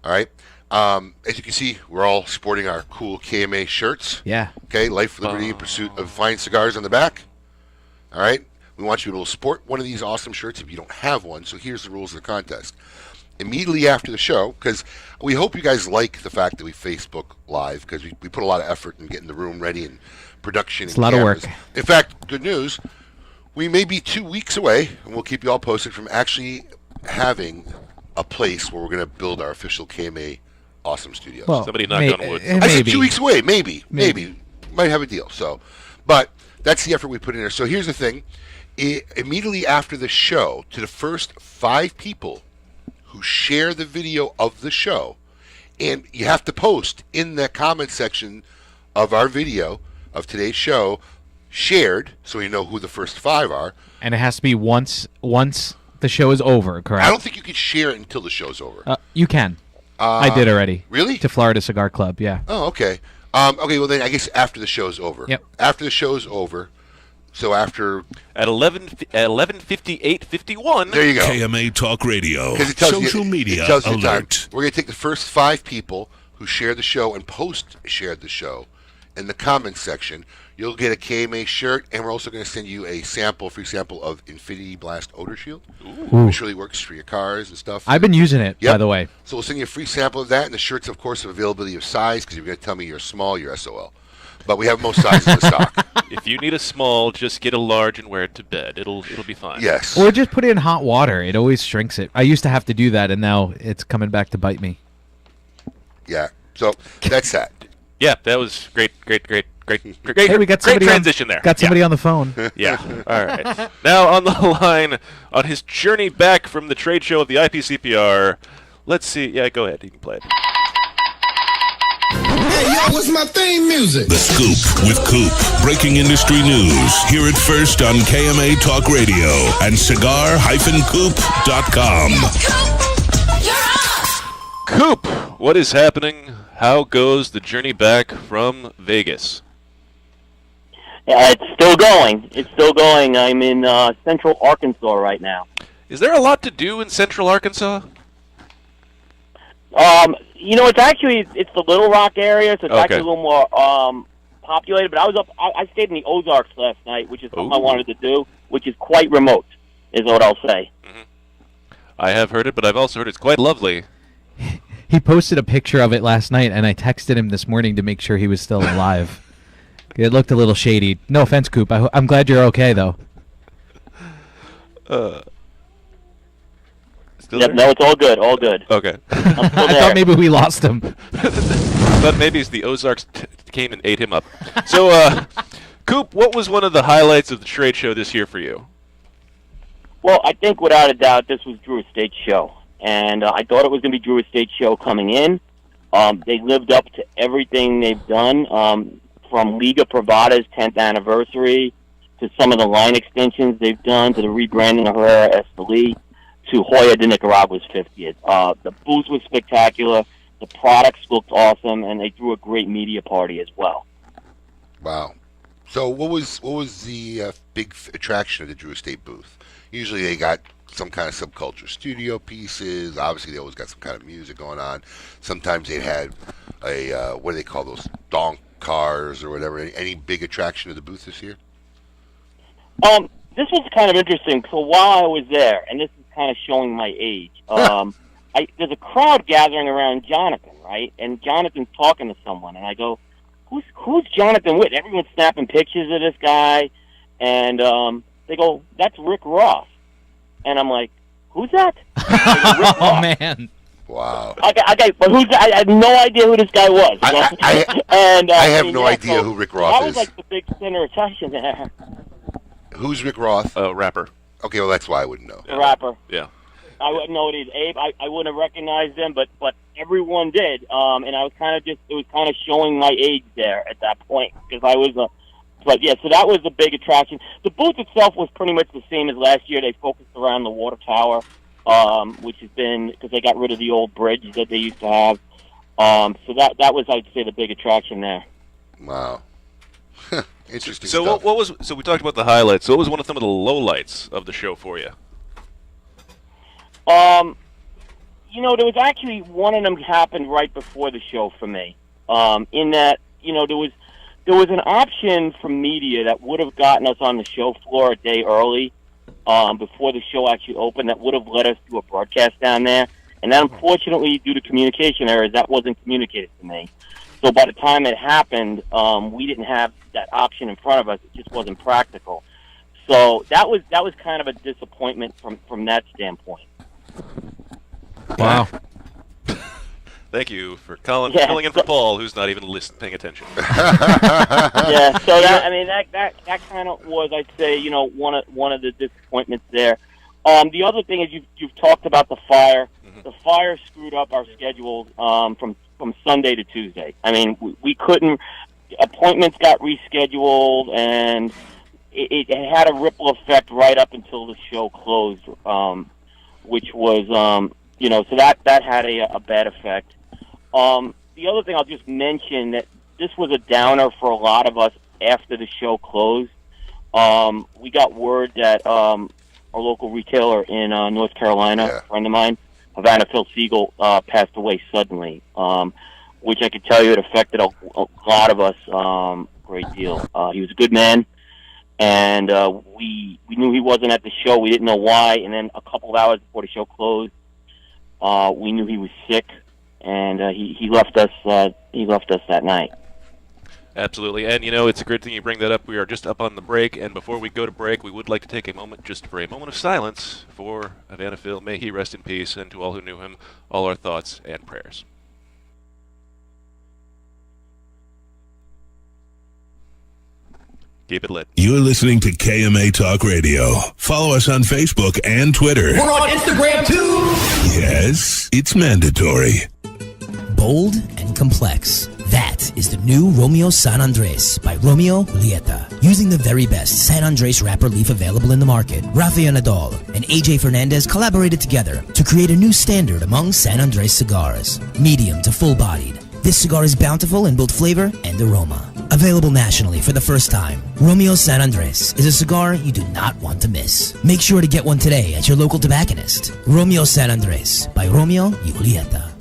All right. As you can see, we're all sporting our cool KMA shirts. Yeah. Okay, Life, Liberty, and Pursuit of Fine Cigars on the back. All right. We want you to sport one of these awesome shirts if you don't have one. So here's the rules of the contest. Immediately after the show, because we hope you guys like the fact that we Facebook Live, because we put a lot of effort in getting the room ready and production. It's a lot of work. In fact, good news, we may be 2 weeks away, and we'll keep you all posted, from actually having a place where we're going to build our official KMA Awesome Studios. Well, somebody knock on wood. I said 2 weeks away, maybe. Might have a deal. So, but that's the effort we put in there. So here's the thing. Immediately after the show, to the first 5 people who share the video of the show, and you have to post in the comment section of our video of today's show, shared, so we know who the first 5 are. And it has to be once the show is over, correct? I don't think you can share it until the show's over. You can. I did already. Really? To Florida Cigar Club, yeah. Oh, okay. Okay, well then I guess after the show's over. Yep. After the show's over. So after at 11:58:51. There you go. KMA Talk Radio. Because it tells Social you, media it tells you alert. time. We're going to take the first 5 people who shared the show and shared the show in the comments section. You'll get a KMA shirt, and we're also going to send you a free sample of Infinity Blast Odor Shield, which really works for your cars and stuff. I've been using it, by the way. So we'll send you a free sample of that, and the shirts, of course, have availability of size, because you're going to tell me you're small, you're SOL. But we have most sizes in stock. If you need a small, just get a large and wear it to bed. It'll be fine. Yes. Or just put it in hot water. It always shrinks it. I used to have to do that, and now it's coming back to bite me. Yeah. So that's that. Yeah, that was great. Hey, we got somebody great transition there. Got somebody on the phone. Yeah. All right. Now on the line, on his journey back from the trade show of the IPCPR, let's see. Yeah, go ahead. You can play it. Hey, yo, what's my theme music? The Scoop with Coop. Breaking industry news. Hear it first on KMA Talk Radio and cigar-coop.com. Coop, what is happening? How goes the journey back from Vegas? Yeah, it's still going. It's still going. I'm in central Arkansas right now. Is there a lot to do in central Arkansas? It's the Little Rock area, so it's actually a little more populated. But I stayed in the Ozarks last night, which is something I wanted to do, which is quite remote, is what I'll say. Mm-hmm. I have heard it, but I've also heard it's quite lovely. He posted a picture of it last night, and I texted him this morning to make sure he was still alive. It looked a little shady. No offense, Coop. I'm glad you're okay, though. No, it's all good. All good. Okay. I thought maybe we lost him. But maybe the Ozarks came and ate him up. So, Coop, what was one of the highlights of the trade show this year for you? Well, I think without a doubt this was Drew Estate's show. And I thought it was going to be Drew Estate's show coming in. They lived up to everything they've done, from Liga Privada's 10th anniversary to some of the line extensions they've done to the rebranding of Herrera Esteli to Hoya de Nicaragua's 50th. The booth was spectacular. The products looked awesome, and they threw a great media party as well. Wow. So what was the big attraction of the Drew Estate booth? Usually they got some kind of subculture studio pieces. Obviously they always got some kind of music going on. Sometimes they had a, what do they call those, donk cars or whatever. Any big attraction of the booth this year? This was kind of interesting. So while I was there, and this is kind of showing my age, there's a crowd gathering around Jonathan, right? And Jonathan's talking to someone, and I go, who's Jonathan with? Everyone's snapping pictures of this guy, and they go, that's Rick Ross. And I'm like, who's that? Oh, man. Wow. Okay, but I had no idea who this guy was. I have no idea who Rick Roth is. That was like the big center attraction there. Who's Rick Roth? Rapper. Okay, well, that's why I wouldn't know. The rapper. Yeah. I wouldn't know what it is. Abe, I wouldn't have recognized him, but everyone did. And I was it was kind of showing my age there at that point, because I was but yeah, so that was the big attraction. The booth itself was pretty much the same as last year. They focused around the water tower, which has been, because they got rid of the old bridge that they used to have. So that was, I'd say, the big attraction there. Wow. Interesting So stuff. so we talked about the highlights. So what was one of some of the lowlights of the show for you? There was actually one of them happened right before the show for me. In that, there was an option from media that would have gotten us on the show floor a day early, before the show actually opened, that would have let us do a broadcast down there. And then, unfortunately, due to communication errors, that wasn't communicated to me. So by the time it happened, we didn't have that option in front of us. It just wasn't practical. So that was kind of a disappointment from that standpoint. Wow. Thank you for filling in for Paul, who's not even paying attention. Yeah, so that kind of was, I'd say, one of the disappointments there. The other thing is you've talked about the fire. Mm-hmm. The fire screwed up our schedules from Sunday to Tuesday. I mean, we couldn't. Appointments got rescheduled, and it had a ripple effect right up until the show closed, which was, so that had a bad effect. The other thing I'll just mention, that this was a downer for a lot of us after the show closed. We got word that our local retailer in North Carolina, a friend of mine, Havana Phil Siegel, passed away suddenly, which I could tell you it affected a lot of us a great deal. He was a good man, and we knew he wasn't at the show. We didn't know why, and then a couple of hours before the show closed, we knew he was sick, and he left us. He left us that night. Absolutely, and it's a great thing you bring that up. We are just up on the break, and before we go to break, we would like to take a moment of silence for Havana Phil. May he rest in peace, and to all who knew him, all our thoughts and prayers. Keep it lit. You're listening to KMA Talk Radio. Follow us on Facebook and Twitter. We're on Instagram too. Yes, it's mandatory. Bold and complex. That is the new Romeo San Andres by Romeo Julieta. Using the very best San Andres wrapper leaf available in the market, Rafael Nadal and AJ Fernandez collaborated together to create a new standard among San Andres cigars. Medium to full-bodied. This cigar is bountiful in both flavor and aroma. Available nationally for the first time, Romeo San Andres is a cigar you do not want to miss. Make sure to get one today at your local tobacconist. Romeo San Andres by Romeo Julieta.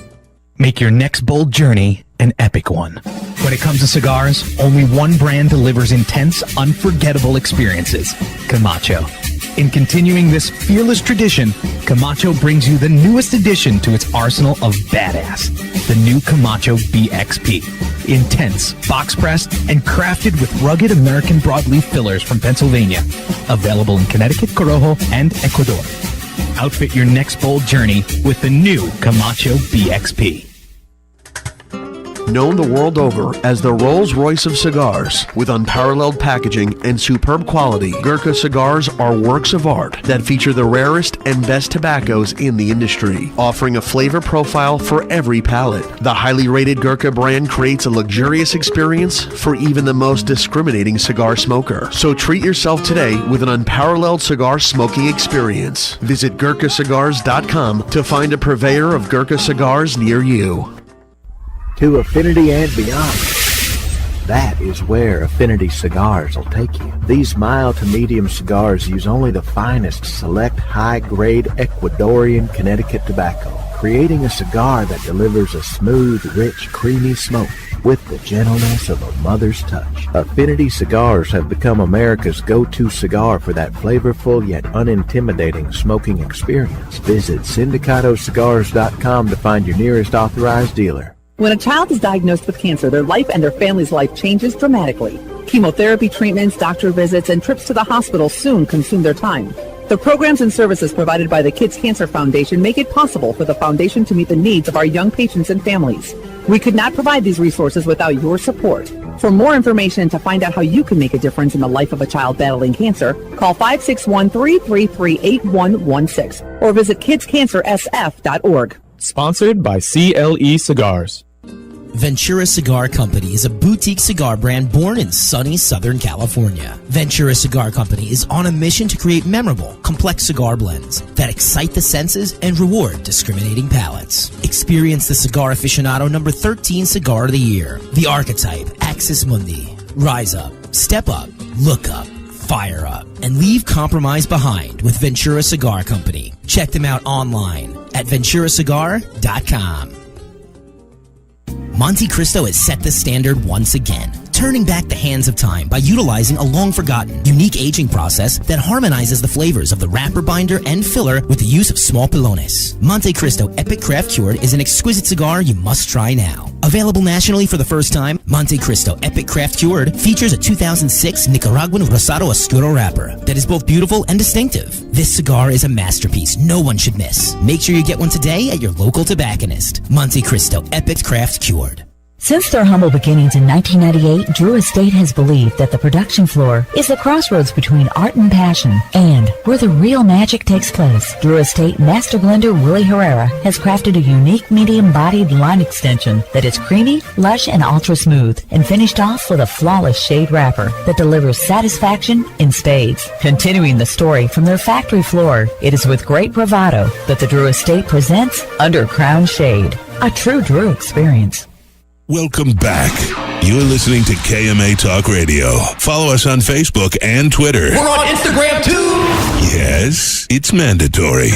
Make your next bold journey an epic one. When it comes to cigars, only one brand delivers intense, unforgettable experiences: Camacho. In continuing this fearless tradition, Camacho brings you the newest addition to its arsenal of badass, the new Camacho BXP. Intense, box-pressed, and crafted with rugged American broadleaf fillers from Pennsylvania. Available in Connecticut, Corojo, and Ecuador. Outfit your next bold journey with the new Camacho BXP. Known the world over as the Rolls-Royce of cigars, with unparalleled packaging and superb quality, Gurkha cigars are works of art that feature the rarest and best tobaccos in the industry, offering a flavor profile for every palate. The highly rated Gurkha brand creates a luxurious experience for even the most discriminating cigar smoker. So treat yourself today with an unparalleled cigar smoking experience. Visit GurkhaCigars.com to find a purveyor of Gurkha cigars near you. To affinity and beyond. That is where Affinity Cigars will take you. These mild to medium cigars use only the finest select high-grade Ecuadorian Connecticut tobacco, creating a cigar that delivers a smooth, rich, creamy smoke with the gentleness of a mother's touch. Affinity Cigars have become America's go-to cigar for that flavorful yet unintimidating smoking experience. Visit SindicatoCigars.com to find your nearest authorized dealer. When a child is diagnosed with cancer, their life and their family's life changes dramatically. Chemotherapy treatments, doctor visits, and trips to the hospital soon consume their time. The programs and services provided by the Kids Cancer Foundation make it possible for the foundation to meet the needs of our young patients and families. We could not provide these resources without your support. For more information and to find out how you can make a difference in the life of a child battling cancer, call 561-333-8116 or visit kidscancersf.org. Sponsored by CLE Cigars. Ventura Cigar Company is a boutique cigar brand born in sunny Southern California. Ventura Cigar Company is on a mission to create memorable, complex cigar blends that excite the senses and reward discriminating palates. Experience the Cigar Aficionado number 13 Cigar of the Year, the archetype Axis Mundi. Rise up, step up, look up, fire up, and leave compromise behind with Ventura Cigar Company. Check them out online at venturacigar.com. Monte Cristo has set the standard once again, turning back the hands of time by utilizing a long-forgotten, unique aging process that harmonizes the flavors of the wrapper, binder, and filler with the use of small pilones. Monte Cristo Epic Craft Cured is an exquisite cigar you must try now. Available nationally for the first time, Monte Cristo Epic Craft Cured features a 2006 Nicaraguan Rosado Oscuro wrapper that is both beautiful and distinctive. This cigar is a masterpiece no one should miss. Make sure you get one today at your local tobacconist. Monte Cristo Epic Craft Cured. Since their humble beginnings in 1998, Drew Estate has believed that the production floor is the crossroads between art and passion, and where the real magic takes place. Drew Estate Master Blender Willie Herrera has crafted a unique medium-bodied line extension that is creamy, lush, and ultra-smooth, and finished off with a flawless shade wrapper that delivers satisfaction in spades. Continuing the story from their factory floor, it is with great bravado that the Drew Estate presents Under Crown Shade, a true Drew experience. Welcome back. You're listening to KMA Talk Radio. Follow us on Facebook and Twitter. We're on Instagram too. Yes, it's mandatory.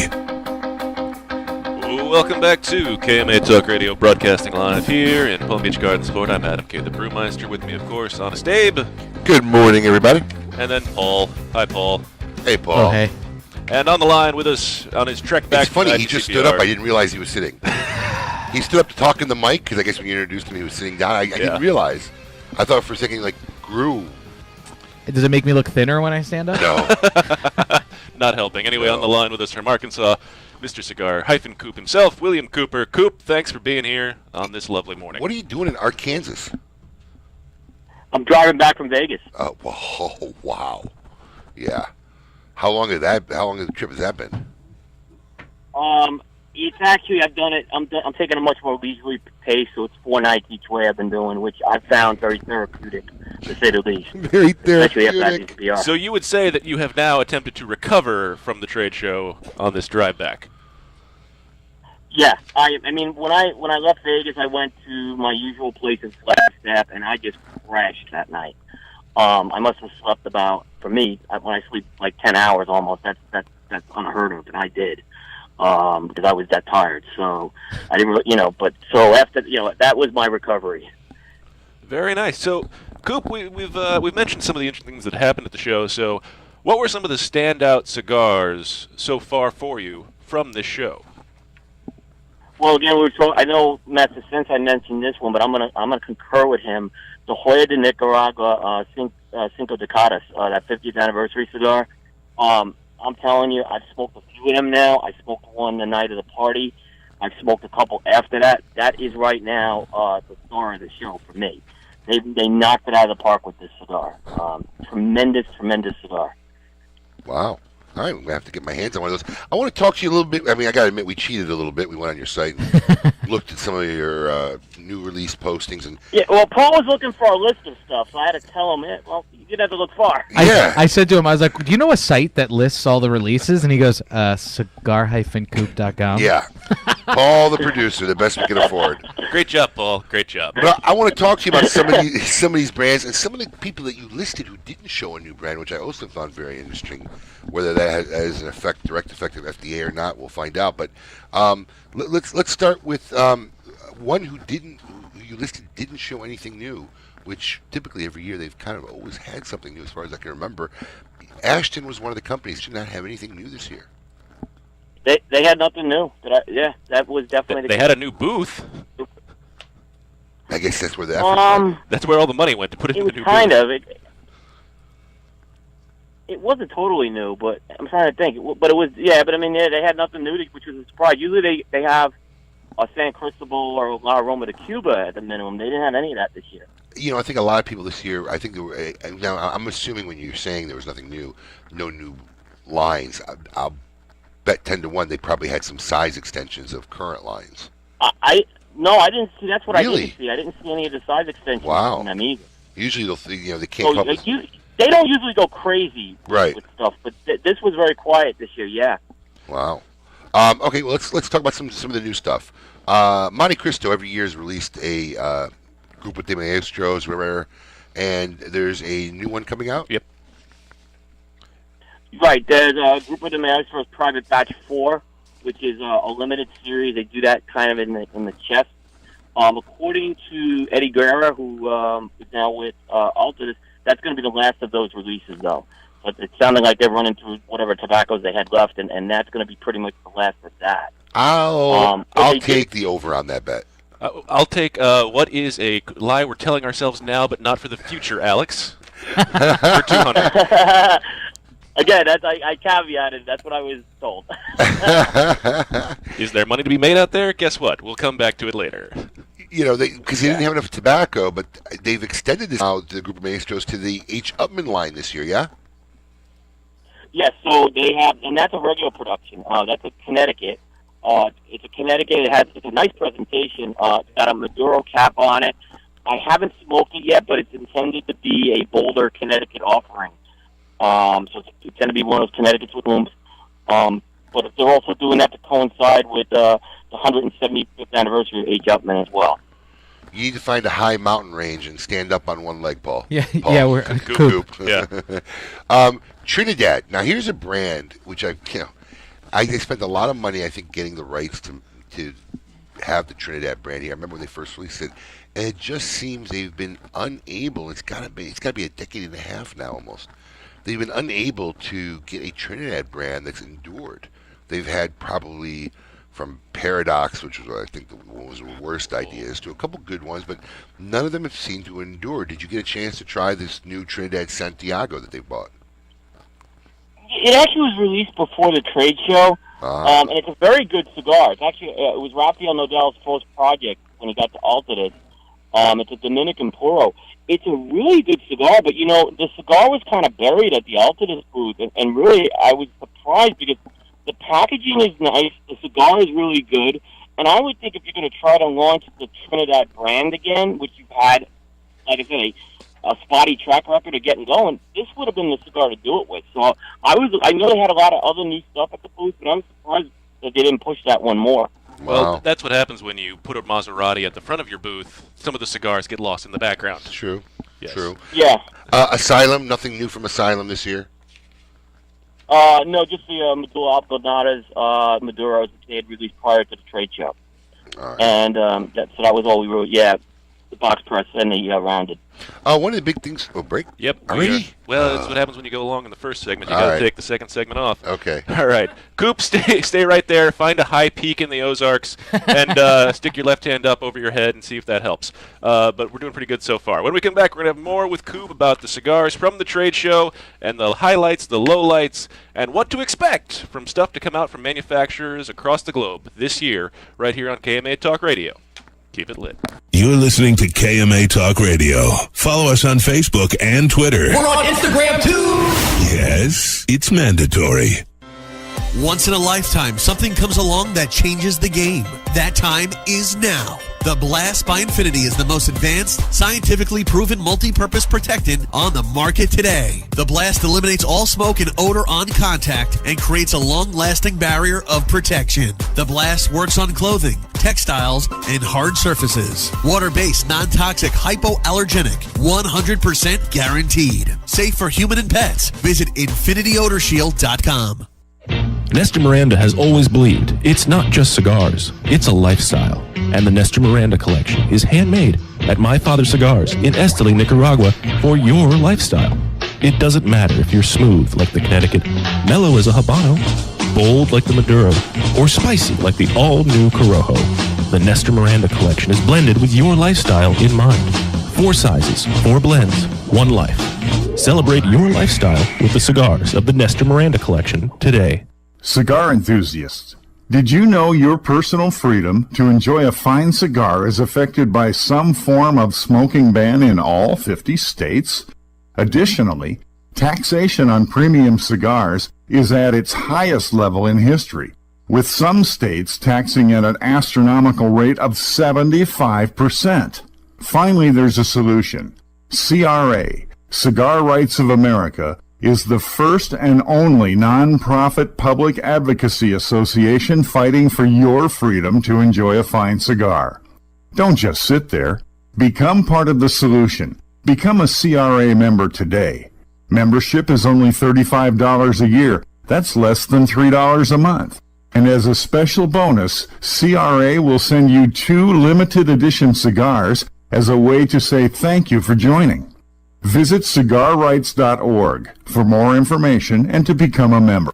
Welcome back to KMA Talk Radio, broadcasting live here in Palm Beach Gardens, Florida. I'm Adam K. the Brewmeister. With me, of course, Honest Abe. Good morning, everybody. And then Paul. Hi, Paul. Hey, Paul. Oh, hey. And on the line with us on his trek back. It's funny, to he just IPCPR. stood up. I didn't realize he was sitting. He stood up to talk in the mic, because I guess when you introduced him, he was sitting down. I didn't realize. I thought for a second he, grew. Does it make me look thinner when I stand up? No. Not helping. Anyway, on the line with us from Arkansas, Mr. Cigar-Coop himself, William Cooper. Coop, thanks for being here on this lovely morning. What are you doing in Arkansas? I'm driving back from Vegas. Oh, wow. Yeah. How long of the trip has that been? It's actually, I've done it. I'm taking a much more leisurely pace, so it's 4 nights each way I've been doing, which I've found very therapeutic, to say the least. Very therapeutic. Especially after IPCPR. So you would say that you have now attempted to recover from the trade show on this drive back? Yeah, I mean, when I left Vegas, I went to my usual place in Flagstaff, and I just crashed that night. I must have slept about, for me, when I sleep like 10 hours almost, that's unheard of, and I did. Because I was that tired, so I didn't really, but so after, that was my recovery. Very nice. So, Coop, we've mentioned some of the interesting things that happened at the show. So, what were some of the standout cigars so far for you from this show? Well, again, I know Matt, since I mentioned this one, but I'm gonna concur with him. The Joya de Nicaragua Cinco Decadas, that 50th anniversary cigar. I'm telling you, I've smoked a few of them now. I smoked one the night of the party. I've smoked a couple after that. That is right now the star of the show for me. They knocked it out of the park with this cigar. Tremendous cigar. Wow. All right, I'm going to have to get my hands on one of those. I want to talk to you a little bit. I mean, I got to admit, we cheated a little bit. We went on your site and looked at some of your new release postings. And yeah, well, Paul was looking for a list of stuff, so I had to tell him, well, you didn't have to look far. I said to him, I was like, do you know a site that lists all the releases? And he goes, cigar-coop.com. Yeah. Paul, the producer, the best we can afford. Great job, Paul. Great job. But I want to talk to you about some of these brands and some of the people that you listed who didn't show a new brand, which I also found very interesting. Whether that has an direct effect of FDA or not, we'll find out. But let's start with one who you listed didn't show anything new, which typically every year they've kind of always had something new as far as I can remember. Ashton was one of the companies that did not have anything new this year. They had nothing new. That was definitely They had a new booth. I guess that's where the effort went. That's where all the money went, to put it in the new booth. Kind of. It wasn't totally new, but I'm trying to think. But it was, but I mean, they had nothing new, which was a surprise. Usually they have San Cristobal or La Aroma de Cuba at the minimum. They didn't have any of that this year. You know, I think a lot of people this year, I think there were, now I'm assuming when you're saying there was nothing new, no new lines, I'll bet 10 to 1 they probably had some size extensions of current lines. No, I didn't see. That's what Really? I didn't see. I didn't see any of the size extensions Wow. on them either. Usually they can't come up with... They don't usually go crazy Right. with stuff, but this was very quiet this year, yeah. Wow. Okay, well, let's talk about some of the new stuff. Monte Cristo every year has released a Grupo de Maestros, whatever, and there's a new one coming out? Yep. Right, there's a Grupo de Maestros Private Batch 4, which is a limited series. They do that kind of in the chest. According to Eddie Guerra, who is now with Altadis, that's going to be the last of those releases, though. But it sounded like they're running through whatever tobaccos they had left, and that's going to be pretty much the last of that. I'll take the over on that bet. I'll take what is a lie we're telling ourselves now, but not for the future, Alex. For 200. Again, I caveated. That's what I was told. Is there money to be made out there? Guess what? We'll come back to it later. You know, because they didn't have enough tobacco, but they've extended this now, the Grupo Maestros, to the H. Upman line this year, yeah? Yes, so they have, and that's a regular production. That's a Connecticut. It's a Connecticut. It's a nice presentation. It's got a Maduro cap on it. I haven't smoked it yet, but it's intended to be a Boulder, Connecticut offering. So it's going to be one of those Connecticut's with rooms. But they're also doing that to coincide with the 175th anniversary of H. Upman as well. You need to find a high mountain range and stand up on one leg, Paul. Yeah, Paul. yeah, we're Coop. Yeah. Trinidad. Now, here's a brand which I spent a lot of money, I think, getting the rights to have the Trinidad brand here. I remember when they first released it, and it just seems they've been unable. It's got to be a decade and a half now, almost. They've been unable to get a Trinidad brand that's endured. They've had probably from Paradox, which was I think was the worst ideas, to a couple good ones, but none of them have seemed to endure. Did you get a chance to try this new Trinidad Santiago that they bought? It actually was released before the trade show, and it's a very good cigar. It's actually it was Rafael Nadal's first project when he got to Altadis. It's a Dominican Puro. It's a really good cigar, but the cigar was kind of buried at the Altadis booth, and really I was surprised because the packaging is nice, the cigar is really good, and I would think if you're going to try to launch the Trinidad brand again, which you've had, like I said, a spotty track record of getting going, this would have been the cigar to do it with. So I know they had a lot of other new stuff at the booth, and I'm surprised that they didn't push that one more. Well, that's what happens when you put a Maserati at the front of your booth. Some of the cigars get lost in the background. True. Yes. True. Yeah. Asylum, nothing new from Asylum this year? No, just the Maduro Algonadas, Maduros that they had released prior to the trade show. All right. And so that was all we wrote. Yeah, the box press and the rounded. One of the big things... Oh, break? Yep. Already? Well, that's what happens when you go along in the first segment. You All got to right. take the second segment off. Okay. All right. Coop, stay right there. Find a high peak in the Ozarks and stick your left hand up over your head and see if that helps. But we're doing pretty good so far. When we come back, we're going to have more with Coop about the cigars from the trade show and the highlights, the lowlights, and what to expect from stuff to come out from manufacturers across the globe this year right here on KMA Talk Radio. Keep it lit. You're listening to KMA Talk Radio. Follow us on Facebook and Twitter. We're on Instagram too. Yes, it's mandatory. Once in a lifetime, something comes along that changes the game. That time is now. The Blast by Infinity is the most advanced, scientifically proven multi-purpose protectant on the market today. The Blast eliminates all smoke and odor on contact and creates a long-lasting barrier of protection. The Blast works on clothing, textiles, and hard surfaces. Water-based, non-toxic, hypoallergenic, 100% guaranteed. Safe for human and pets. Visit InfinityOdorShield.com. Nestor Miranda has always believed it's not just cigars, it's a lifestyle. And the Nestor Miranda collection is handmade at My Father Cigars in Esteli, Nicaragua for your lifestyle. It doesn't matter if you're smooth like the Connecticut, mellow as a Habano, bold like the Maduro, or spicy like the all-new Corojo. The Nestor Miranda collection is blended with your lifestyle in mind. 4 sizes, 4 blends, 1 life. Celebrate your lifestyle with the cigars of the Nestor Miranda collection today. Cigar enthusiasts, Did you know your personal freedom to enjoy a fine cigar is affected by some form of smoking ban in all 50 states? Additionally, taxation on premium cigars is at its highest level in history, with some states taxing at an astronomical rate of 75%. Finally, there's a solution. CRA, Cigar Rights of America, is the first and only non-profit public advocacy association fighting for your freedom to enjoy a fine cigar. Don't just sit there. Become part of the solution. Become a CRA member today. Membership is only $35 a year. That's less than $3 a month. And as a special bonus, CRA will send you 2 limited edition cigars as a way to say thank you for joining. Visit cigarrights.org for more information and to become a member.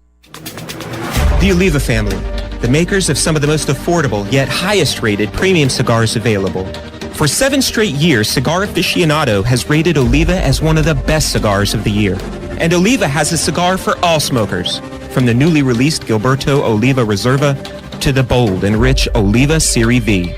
The Oliva family, the makers of some of the most affordable yet highest rated premium cigars available. For 7 straight years, Cigar Aficionado has rated Oliva as one of the best cigars of the year. And Oliva has a cigar for all smokers, from the newly released Gilberto Oliva Reserva to the bold and rich Oliva Serie V.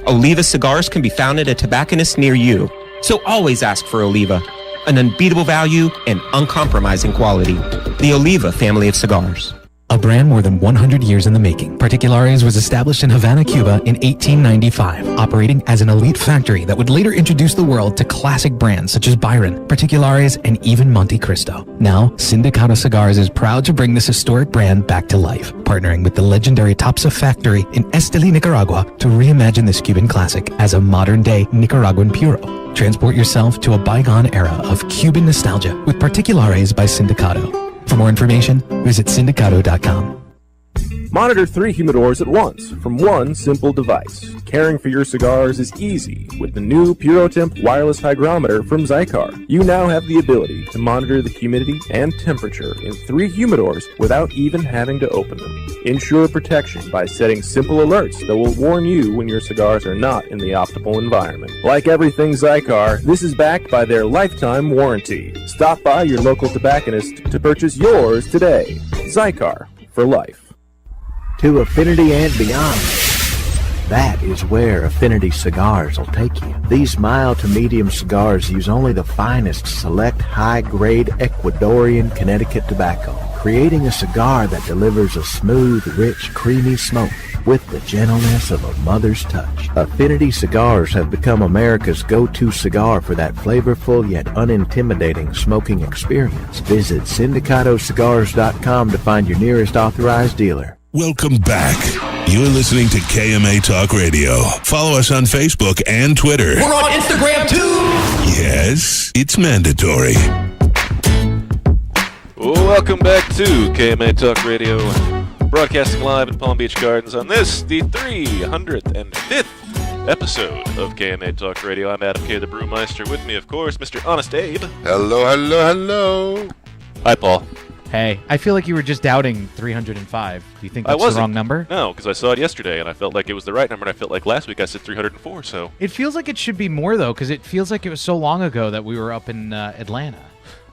Oliva cigars can be found at a tobacconist near you. So always ask for Oliva, an unbeatable value and uncompromising quality. The Oliva family of cigars. A brand more than 100 years in the making, Particulares was established in Havana, Cuba in 1895, operating as an elite factory that would later introduce the world to classic brands such as Byron, Particulares, and even Monte Cristo. Now, Sindicato Cigars is proud to bring this historic brand back to life, partnering with the legendary Topsa factory in Esteli, Nicaragua, to reimagine this Cuban classic as a modern-day Nicaraguan puro. Transport yourself to a bygone era of Cuban nostalgia with Particulares by Sindicato. For more information, visit sindicato.com. Monitor 3 humidors at once from one simple device. Caring for your cigars is easy with the new PuroTemp wireless hygrometer from Zycar. You now have the ability to monitor the humidity and temperature in 3 humidors without even having to open them. Ensure protection by setting simple alerts that will warn you when your cigars are not in the optimal environment. Like everything Zycar, this is backed by their lifetime warranty. Stop by your local tobacconist to purchase yours today. Zycar, for life. To affinity and beyond. That is where Affinity Cigars will take you. These mild to medium cigars use only the finest select high-grade Ecuadorian Connecticut tobacco, creating a cigar that delivers a smooth, rich, creamy smoke with the gentleness of a mother's touch. Affinity Cigars have become America's go-to cigar for that flavorful yet unintimidating smoking experience. Visit syndicatocigars.com to find your nearest authorized dealer. Welcome back. You're listening to KMA Talk Radio. Follow us on Facebook and Twitter. We're on Instagram too. Yes, it's mandatory. Welcome back to KMA Talk Radio, broadcasting live in Palm Beach Gardens on this, the 305th episode of KMA Talk Radio. I'm Adam K. the Brewmeister. With me, of course, Mr. Honest Abe. Hello, hello, hello. Hi, Paul. Hey, I feel like you were just doubting 305. Do you think that's the wrong number? No, because I saw it yesterday, and I felt like it was the right number, and I felt like last week I said 304, so... It feels like it should be more, though, because it feels like it was so long ago that we were up in Atlanta.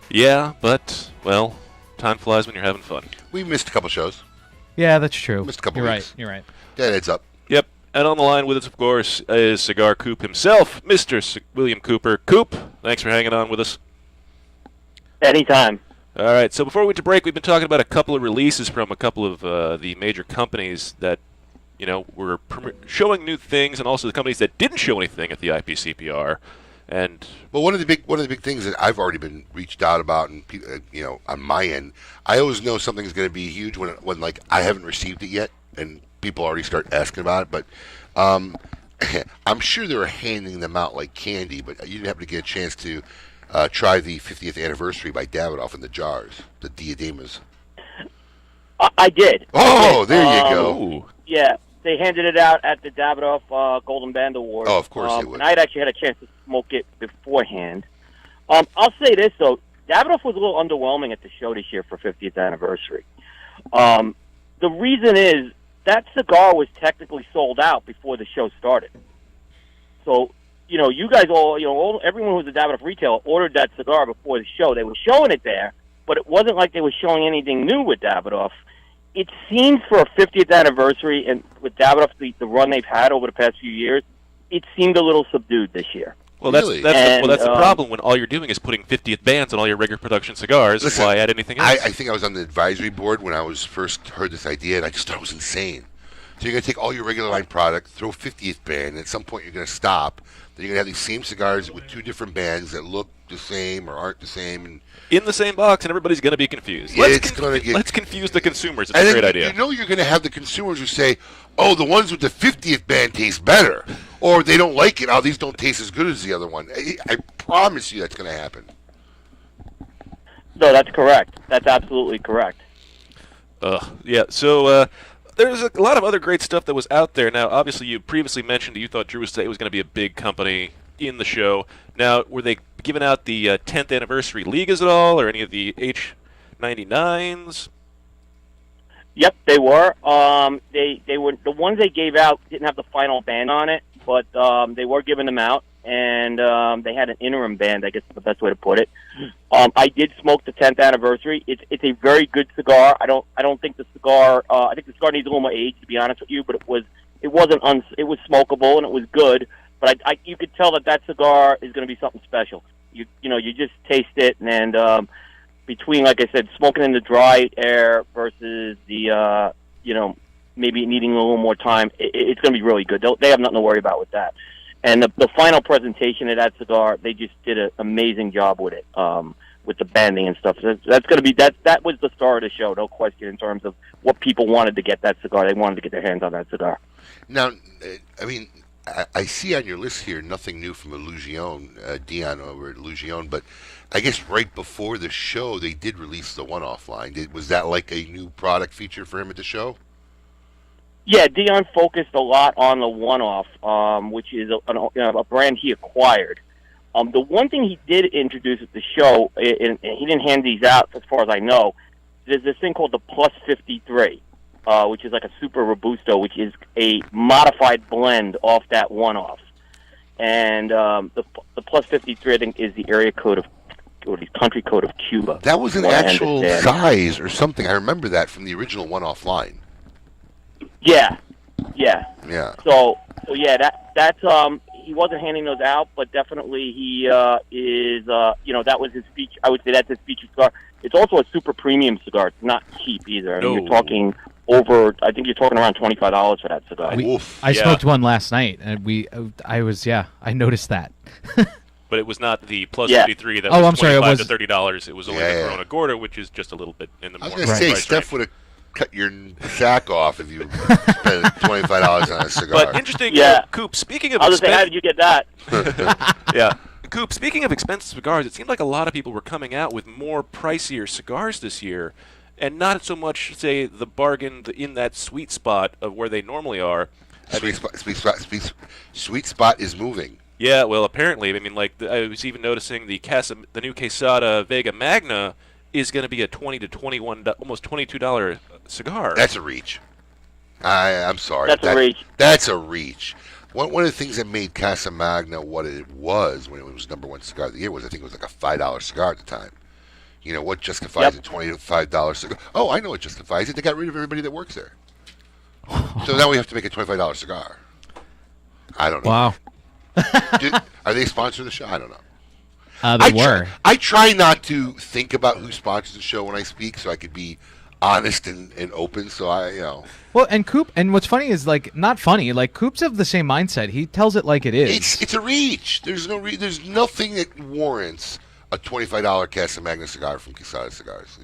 Yeah, but, well, time flies when you're having fun. We missed a couple shows. Yeah, that's true. Missed a couple You're weeks. right, you're right. Yeah, it's up. Yep, and on the line with us, of course, is Cigar Coop himself, Mr. William Cooper. Coop, thanks for hanging on with us. Anytime. All right, so before we went to break, we've been talking about a couple of releases from a couple of the major companies that, you know, were showing new things, and also the companies that didn't show anything at the IPCPR. And well, one of the big things that I've already been reached out about, and you know, on my end, I always know something's going to be huge when like I haven't received it yet, and people already start asking about it. But I'm sure they're handing them out like candy. But you didn't happen to get a chance to try the 50th anniversary by Davidoff in the jars, the Diademas. I did. Oh, there you go. Yeah, they handed it out at the Davidoff Golden Band Awards. Oh, of course they would. And I had actually had a chance to smoke it beforehand. I'll say this, though. Davidoff was a little underwhelming at the show this year for 50th anniversary. The reason is that cigar was technically sold out before the show started. So, you know, you guys everyone who was a Davidoff retailer ordered that cigar before the show. They were showing it there, but it wasn't like they were showing anything new with Davidoff. it seems for a 50th anniversary, and with Davidoff, the run they've had over the past few years, it seemed a little subdued this year. Well, that's the problem when all you're doing is putting 50th bands on all your regular production cigars. Listen, why add anything else? I think I was on the advisory board when I was first heard this idea, and I just thought it was insane. So you're going to take all your regular line product, throw 50th band, and at some point you're going to stop. Then you're going to have these same cigars with two different bands that look the same or aren't the same. And in the same box, and everybody's going to be confused. Yeah, Let's confuse the consumers. It's and a great then idea. You know you're going to have the consumers who say, oh, the ones with the 50th band taste better. Or they don't like it. Oh, these don't taste as good as the other one. I promise you that's going to happen. No, that's correct. That's absolutely correct. Yeah, so there's a lot of other great stuff that was out there. Now, obviously, you previously mentioned that you thought Drew Estate was going to be a big company in the show. Now, were they giving out the 10th anniversary Ligas at all, or any of the H99s? Yep, they were. They were the ones they gave out didn't have the final band on it, but they were giving them out, and they had an interim band. I guess is the best way to put it. I did smoke the 10th anniversary. It's a very good cigar. I don't think the cigar. I think the cigar needs a little more age, to be honest with you. But it was smokable and it was good. But you could tell that cigar is going to be something special. You just taste it, and between, like I said, smoking in the dry air versus the maybe needing a little more time, it's going to be really good. They have nothing to worry about with that. And the final presentation of that cigar, they just did an amazing job with it, with the banding and stuff. So that's going to be that was the star of the show, no question, in terms of what people wanted to get that cigar. They wanted to get their hands on that cigar. Now, I mean, I see on your list here nothing new from Illusion, Dion over at Illusion, but I guess right before the show they did release the one-off line. Was that like a new product feature for him at the show? Yeah, Dion focused a lot on the one-off, which is a brand he acquired. The one thing he did introduce at the show, and he didn't hand these out as far as I know, there's this thing called the Plus 53, which is like a Super Robusto, which is a modified blend off that one-off. And the Plus 53, I think, is the area code of, or the country code of Cuba. That was an actual size or something. I remember that from the original one-off line. Yeah. So yeah, that's he wasn't handing those out, but definitely he is. That was his feature. I would say that's his feature cigar. It's also a super premium cigar. It's not cheap either. I mean, you're talking over. I think you're talking around $25 for that cigar. I smoked one last night, and I noticed that. But it was not the Plus 53 that was $25 to $30. It was only the Corona Gorda, which is just a little bit in the more. I was going to say, Steph would have cut your sack off if you spent $25 on a cigar. But interesting, Coop, speaking of I was going to say, how did you get that? Yeah. Coop, speaking of expensive cigars, it seemed like a lot of people were coming out with more pricier cigars this year, and not so much, say, the bargain in that sweet spot of where they normally are. Sweet spot is moving. Yeah, well, apparently. I mean, I was even noticing the new Quesada Vega Magna is going to be a $20 to $21, almost $22 cigar. That's a reach. I'm sorry. That's a reach. That's a reach. One of the things that made Casa Magna what it was when it was #1 cigar of the year was I think it was like a $5 cigar at the time. You know, what justifies a $25 cigar? Oh, I know what justifies it. They got rid of everybody that works there. So now we have to make a $25 cigar. I don't know. Wow. Are they sponsoring the show? I don't know. They were. I try not to think about who sponsors the show when I speak, so I could be honest and open. So Well, and Coop, and what's funny is not funny. Like Coop's of the same mindset. He tells it like it is. It's a reach. There's nothing that warrants a $25 Casa Magna cigar from Quesada Cigars.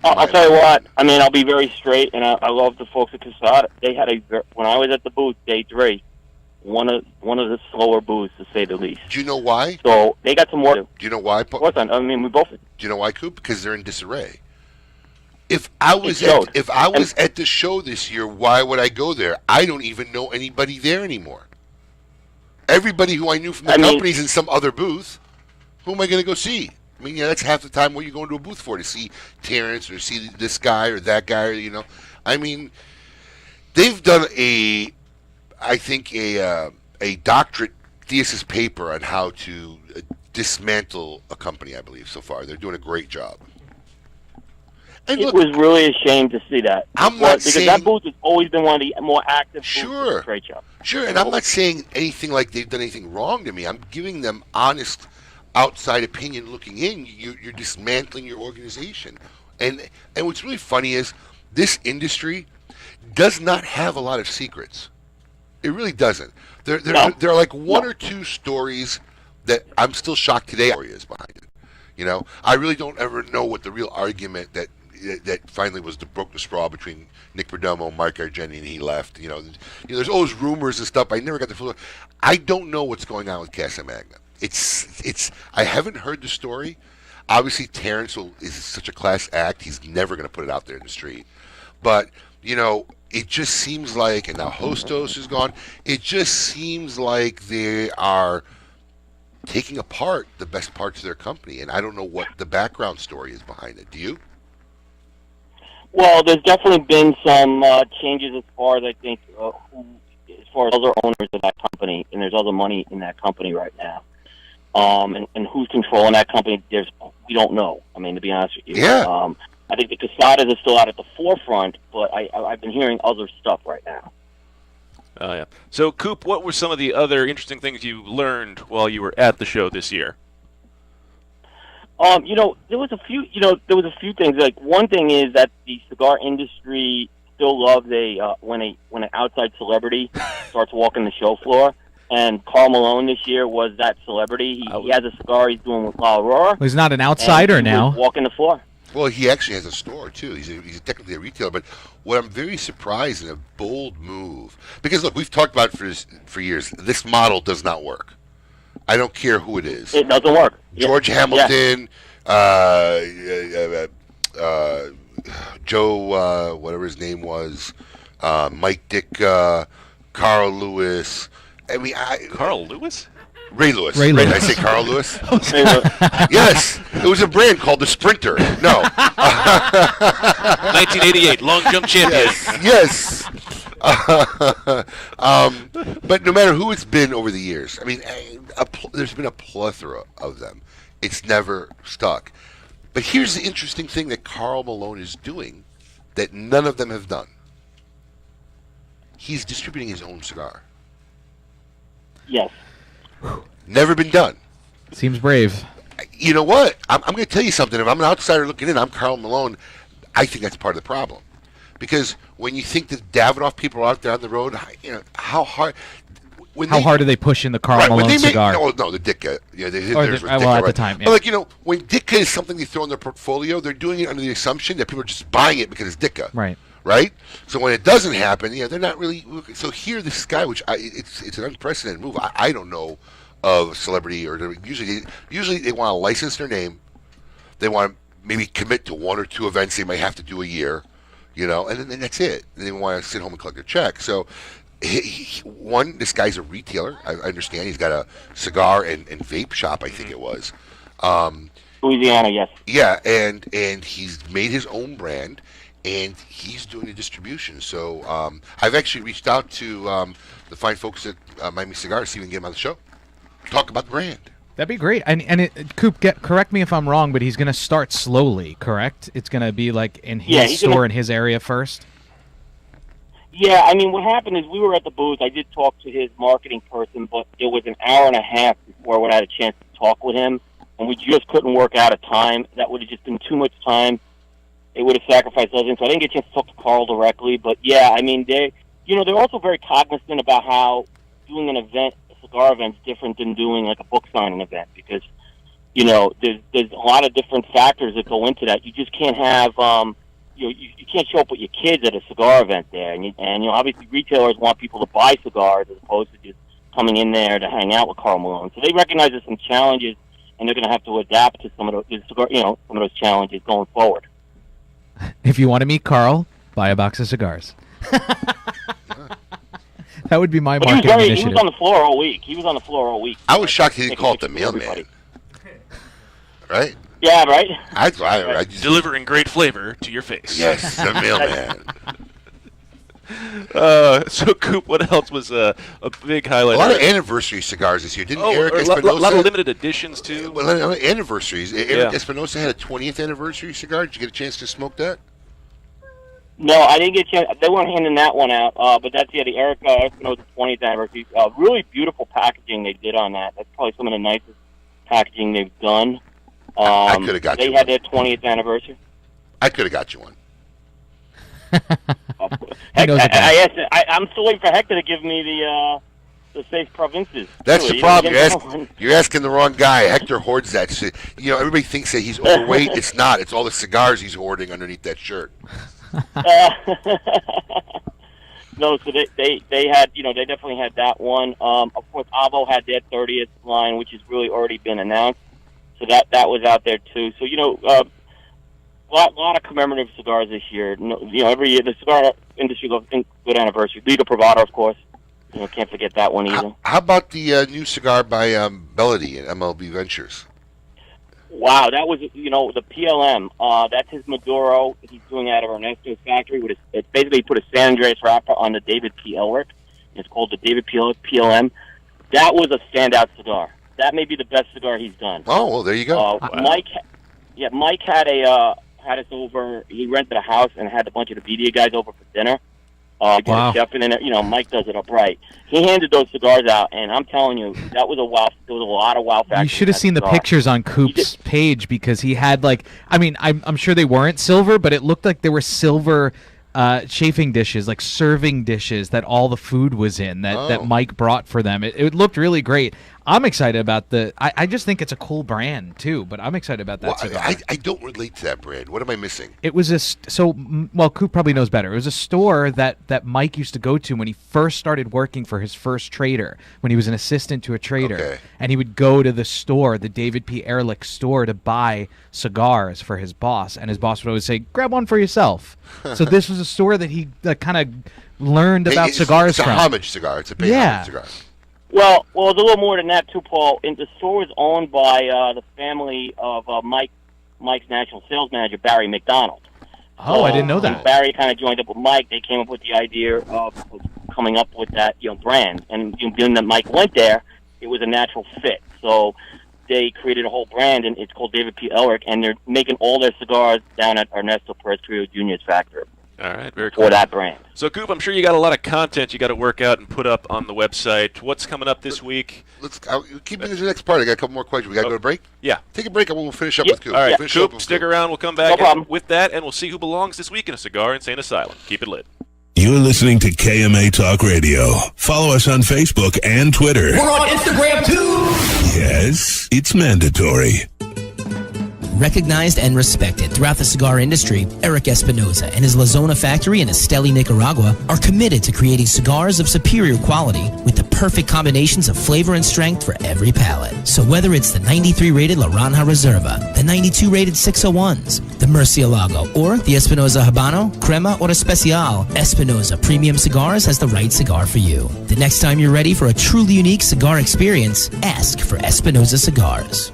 I'll tell you what. I mean, I'll be very straight, and I love the folks at Quesada. They had when I was at the booth day 3. One of the slower booths, to say the least. Do you know why? So they got some more. Do you know why? Of course, I mean, we both. Do you know why, Coop? Because they're in disarray. If I was at the show this year, why would I go there? I don't even know anybody there anymore. Everybody who I knew from the company's in some other booth. Who am I going to go see? I mean, that's half the time what you're going to a booth for, to see Terrence or see this guy or that guy. I mean, they've done I think a doctorate thesis paper on how to dismantle a company, I believe, so far. They're doing a great job. And it was really a shame to see that. Because that booth has always been one of the more active booths of the trade show. Sure, and I'm not saying anything like they've done anything wrong to me. I'm giving them honest outside opinion looking in. You're dismantling your organization. And what's really funny is this industry does not have a lot of secrets. It really doesn't. There are like one or two stories that I'm still shocked today is behind it. You know, I really don't ever know what the real argument that finally was broke the straw between Nick Perdomo, Mark Argenti, and he left. You know, there's always rumors and stuff. I never got the full. I don't know what's going on with Casa Magna. It's. I haven't heard the story. Obviously, Terrence is such a class act. He's never going to put it out there in the street. But it just seems like, and now Hostos is gone. It just seems like they are taking apart the best parts of their company, and I don't know what the background story is behind it. Do you? Well, there's definitely been some changes as far as I think, as far as other owners of that company, and there's other money in that company right now. And who's controlling that company? We don't know. I mean, to be honest with you, I think the Casadas are still out at the forefront, but I've been hearing other stuff right now. Oh yeah. So, Coop, what were some of the other interesting things you learned while you were at the show this year? There was a few things. Like, one thing is that the cigar industry still loves when an outside celebrity starts walking the show floor. And Karl Malone this year was that celebrity. He has a cigar he's doing with La Aurora. Well, he's not an outsider now. Walking the floor. Well, he actually has a store too. He's technically a retailer. But what I'm very surprised in a bold move, because look, we've talked about it for years. This model does not work. I don't care who it is. It doesn't work. George Hamilton, Joe, whatever his name was, Mike Ditka, Carl Lewis. I mean, Carl Lewis? Ray Lewis. Ray Lewis. Did I say Carl Lewis? Yes. It was a brand called the Sprinter. No. 1988, long jump champion. Yes. But no matter who it's been over the years, I mean, there's been a plethora of them. It's never stuck. But here's the interesting thing that Karl Malone is doing that none of them have done. He's distributing his own cigar. Yes. Never been done. Seems brave. You know what? I'm going to tell you something. If I'm an outsider looking in, I'm Karl Malone. I think that's part of the problem. Because when you think that Davidoff people are out there on the road, how hard... How hard are they pushing the Karl Malone cigar? No, the Ditka. Yeah, at the time. Yeah. But when Ditka is something they throw in their portfolio, they're doing it under the assumption that people are just buying it because it's Ditka. Right? So when it doesn't happen, they're not really. So here, this guy, which it's an unprecedented move. I don't know of celebrity or usually they want to license their name. They want to maybe commit to one or two events they might have to do a year, and then that's it. And they want to sit home and collect their check. So. This guy's a retailer. I understand he's got a cigar and vape shop. I think it was Louisiana. Yes. Yeah, and he's made his own brand, and he's doing the distribution. So I've actually reached out to the fine folks at Miami Cigars, see if we can get him on the show. Talk about the brand. That'd be great. And Coop, correct me if I'm wrong, but he's going to start slowly. Correct? It's going to be like in his store in his area first. Yeah, I mean, what happened is we were at the booth. I did talk to his marketing person, but it was an hour and a half before I had a chance to talk with him, and we just couldn't work out a time. That would have just been too much time. It would have sacrificed other things, so I didn't get a chance to talk to Karl directly. But yeah, I mean, they're also very cognizant about how doing an event, a cigar event, is different than doing like a book signing event because there's a lot of different factors that go into that. You just can't have. You can't show up with your kids at a cigar event there, and obviously retailers want people to buy cigars as opposed to just coming in there to hang out with Karl Malone. So they recognize there's some challenges, and they're going to have to adapt to some of those challenges going forward. If you want to meet Karl, buy a box of cigars. That would be my marketing initiative. He was on the floor all week. I was shocked he didn't call it the mailman. Right? Yeah, right? Delivering great flavor to your face. Yes, the mailman. So, Coop, what else was a big highlight? A lot of anniversary cigars this year. Didn't Eric a Espinosa? lot of limited editions, too. Well, anniversaries. Eric Espinosa had a 20th anniversary cigar. Did you get a chance to smoke that? No, I didn't get a chance. They weren't handing that one out. But that's, the Eric Espinosa 20th anniversary. Really beautiful packaging they did on that. That's probably some of the nicest packaging they've done. I could have got you They had their 20th anniversary. I could have got you one. I'm still waiting for Hector to give me the safe provinces. That's the problem. You're asking the wrong guy. Hector hoards that shit. Everybody thinks that he's overweight. It's not. It's all the cigars he's hoarding underneath that shirt. No, so they had, they definitely had that one. Of course, Avo had their 30th line, which has really already been announced. So that was out there too. So a lot of commemorative cigars this year. Every year the cigar industry goes in good anniversary. Liga Privada, of course. Can't forget that one either. How about the new cigar by Bellady at MLB Ventures? Wow, that was the PLM. That's his Maduro. He's doing out of Ernesto's factory. It's basically put a San Andreas wrapper on the David P. Elric. It's called the David P. Elric PLM. That was a standout cigar. That may be the best cigar he's done. Oh, well, there you go. Mike had us over. He rented a house and had a bunch of the media guys over for dinner. A chef in there. Mike does it up right. He handed those cigars out, and I'm telling you, that was a wow. There was a lot of wow factors. You should have seen the pictures on Coop's page because he had I'm sure they weren't silver, but it looked like there were silver chafing dishes, like serving dishes that all the food was in that Mike brought for them. It looked really great. I'm excited about I just think it's a cool brand too, but I'm excited about that cigar. I don't relate to that brand. What am I missing? It was Coop probably knows better. It was a store that Mike used to go to when he first started working for his first trader, when he was an assistant to a trader. Okay. And he would go to the store, the David P. Ehrlich store, to buy cigars for his boss. And his boss would always say, grab one for yourself. So this was a store that he kind of learned about cigars from. It's a homage cigar. It's a big homage cigar. Well, it's a little more than that too, Paul. And the store was owned by the family of Mike's national sales manager, Barry McDonald. Oh, I didn't know that. Barry kind of joined up with Mike. They came up with the idea of coming up with that brand, and being that Mike went there, it was a natural fit. So they created a whole brand, and it's called David P. Elric, and they're making all their cigars down at Ernesto Perez Carrillo Jr.'s factory. All right, very cool. For that brand. So, Coop, I'm sure you got a lot of content you got to work out and put up on the website. What's coming up this week? Let's keep into the next part. I got a couple more questions. We got to go to break? Yeah. Take a break, and we'll finish up with Coop. All right, Finish Coop, stick around. We'll come back with that, and we'll see who belongs this week in a Cigar Insane Asylum. Keep it lit. You're listening to KMA Talk Radio. Follow us on Facebook and Twitter. We're on Instagram, too. Yes, it's mandatory. Recognized and respected throughout the cigar industry, Eric Espinosa and his La Zona factory in Esteli, Nicaragua are committed to creating cigars of superior quality with the perfect combinations of flavor and strength for every palate. So whether it's the 93 rated La Ranja Reserva, the 92 rated 601s, the Murcielago, or the Espinosa Habano, Crema, or Especial, Espinosa Premium Cigars has the right cigar for you. The next time you're ready for a truly unique cigar experience, ask for Espinosa Cigars.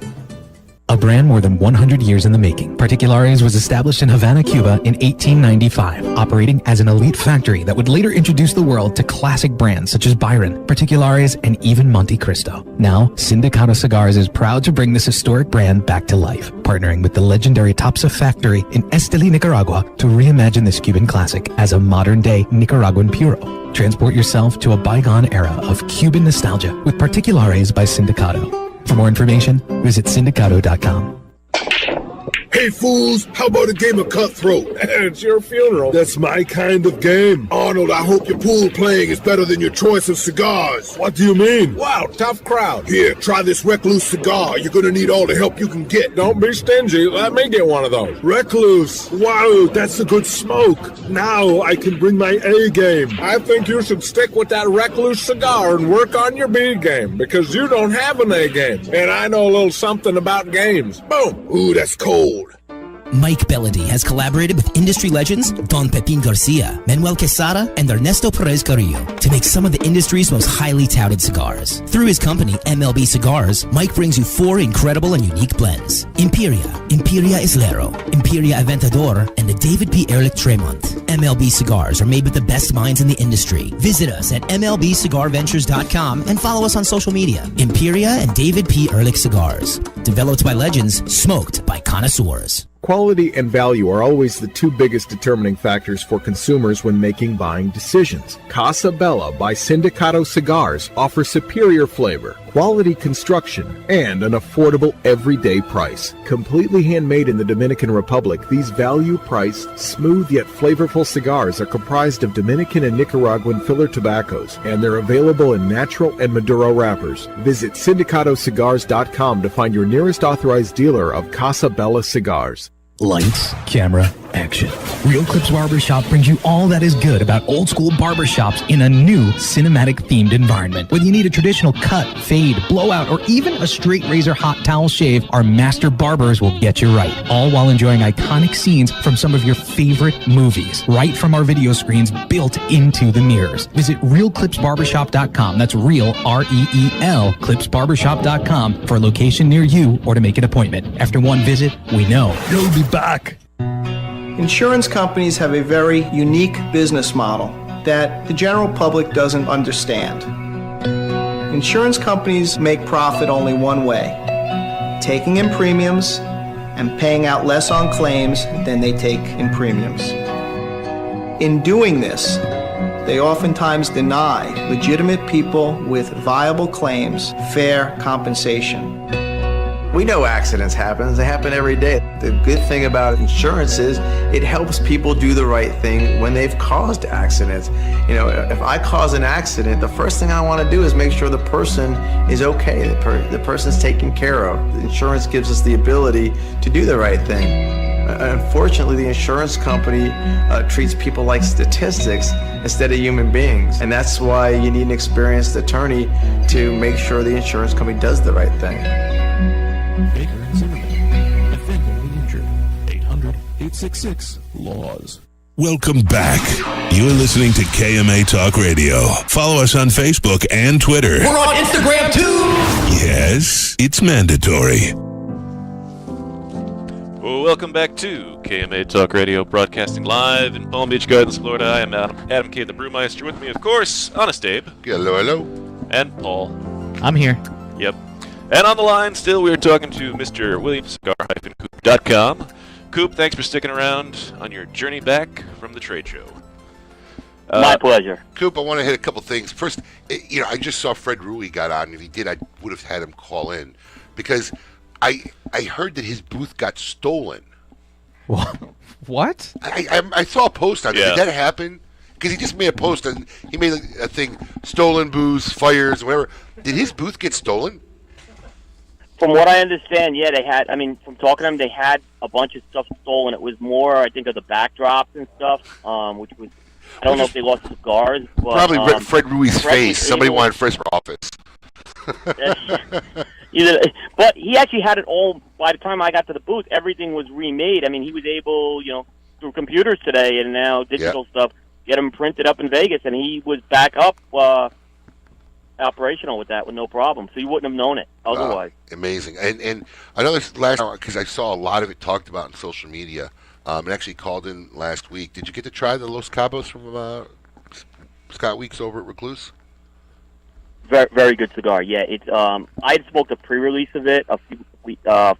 A brand more than 100 years in the making, Particulares was established in Havana, Cuba in 1895, operating as an elite factory that would later introduce the world to classic brands such as Byron, Particulares, and even Monte Cristo. Now, Sindicato Cigars is proud to bring this historic brand back to life, partnering with the legendary Topsa factory in Esteli, Nicaragua, to reimagine this Cuban classic as a modern-day Nicaraguan puro. Transport yourself to a bygone era of Cuban nostalgia with Particulares by Sindicato. For more information, visit Sindicato.com. Hey fools, how about a game of Cutthroat? It's your funeral. That's my kind of game. Arnold, I hope your pool playing is better than your choice of cigars. What do you mean? Wow, tough crowd. Here, try this Recluse cigar. You're gonna need all the help you can get. Don't be stingy. Let me get one of those. Recluse. Wow, that's a good smoke. Now I can bring my A game. I think you should stick with that Recluse cigar and work on your B game, because you don't have an A game. And I know a little something about games. Boom. Ooh, that's cold. Mike Bellady has collaborated with industry legends Don Pepin Garcia, Manuel Quesada, and Ernesto Perez Carrillo to make some of the industry's most highly touted cigars. Through his company, MLB Cigars, Mike brings you 4 incredible and unique blends: Imperia Islero, Imperia Aventador, and the David P. Ehrlich Tremont. MLB cigars are made with the best minds in the industry. Visit us at MLBCigarVentures.com and follow us on social media. Imperia and David P. Ehrlich Cigars. Developed by legends, smoked by connoisseurs. Quality and value are always the two biggest determining factors for consumers when making buying decisions. Casa Bella by Sindicato Cigars offers superior flavor, quality construction, and an affordable everyday price. Completely handmade in the Dominican Republic, these value-priced, smooth yet flavorful cigars are comprised of Dominican and Nicaraguan filler tobaccos, and they're available in natural and Maduro wrappers. Visit SindicatoCigars.com to find your nearest authorized dealer of Casa Bella cigars. Lights, camera, action. Real Clips Barbershop brings you all that is good about old school barbershops in a new cinematic themed environment. Whether you need a traditional cut, fade, blowout, or even a straight razor hot towel shave, our master barbers will get you right. All while enjoying iconic scenes from some of your favorite movies, right from our video screens built into the mirrors. Visit RealClipsBarbershop.com. That's real, R-E-E-L, ClipsBarbershop.com for a location near you or to make an appointment. After one visit, we know you'll be back. Insurance companies have a very unique business model that the general public doesn't understand. Insurance companies make profit only one way, taking in premiums and paying out less on claims than they take in premiums. In doing this, they oftentimes deny legitimate people with viable claims fair compensation. We know accidents happen. They happen every day. The good thing about insurance is it helps people do the right thing when they've caused accidents. You know, if I cause an accident, the first thing I want to do is make sure the person is okay, the person's taken care of. The insurance gives us the ability to do the right thing. Unfortunately, the insurance company treats people like statistics instead of human beings. And that's why you need an experienced attorney to make sure the insurance company does the right thing. Baker and Zimmerman, defending the injured. 800-866-LAWS. Welcome back. You're listening to KMA Talk Radio. Follow us on Facebook and Twitter. We're on Instagram too. Yes, it's mandatory. Well, welcome back to KMA Talk Radio, broadcasting live in Palm Beach Gardens, Florida. I am Adam K. the Brewmeister. With me, of course, Honest Abe. Hello, hello. And Paul. I'm here. Yep. And on the line still, we're talking to Mr. William Cigar-Coop.com. Coop, thanks for sticking around on your journey back from the trade show. My pleasure. Coop, I want to hit a couple things. First, I just saw Fred Rui got on. If he did, I would have had him call in. Because I heard that his booth got stolen. What? I saw a post on it. Did that happen? Because he just made a post, and he made a thing, stolen booze, fires, whatever. Did his booth get stolen? From what I understand, yeah, they had, from talking to them, they had a bunch of stuff stolen. It was more, I think, of the backdrops and stuff, which was, I don't know if they lost cigars. But, probably Fred Rui's face. Somebody wanted Fred for office. But he actually had it all, by the time I got to the booth, everything was remade. He was able, through computers today and now digital stuff, get them printed up in Vegas, and he was back up operational with that with no problem. So you wouldn't have known it otherwise. Amazing. And I know this last hour, because I saw a lot of it talked about on social media, and actually called in last week. Did you get to try the Los Cabos from Scott Weeks over at Recluse? Very, very good cigar. Yeah, it's. I had smoked a pre-release of it like a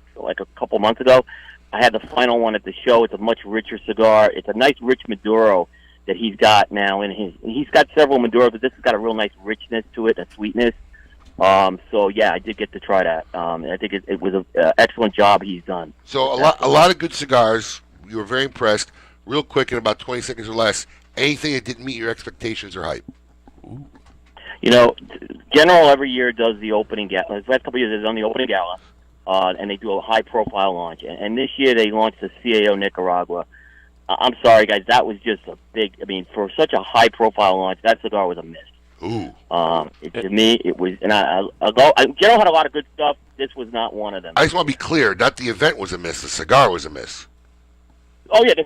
couple months ago. I had the final one at the show. It's a much richer cigar. It's a nice rich Maduro that he's got now in his. He's got several Maduro, but this has got a real nice richness to it, a sweetness. So yeah, I did get to try that. I think it was an excellent job he's done. So a lot of good cigars. You were very impressed. Real quick, in about 20 seconds or less, anything that didn't meet your expectations or hype? General every year does the opening gala. The last couple of years they've done the opening gala, and they do a high-profile launch. And this year they launched the CAO Nicaragua. I'm sorry, guys, that was just a big. For such a high-profile launch, that cigar was a miss. Ooh. To me, it was. And General had a lot of good stuff. This was not one of them. I just want to be clear. Not the event was a miss. The cigar was a miss. Oh yeah, the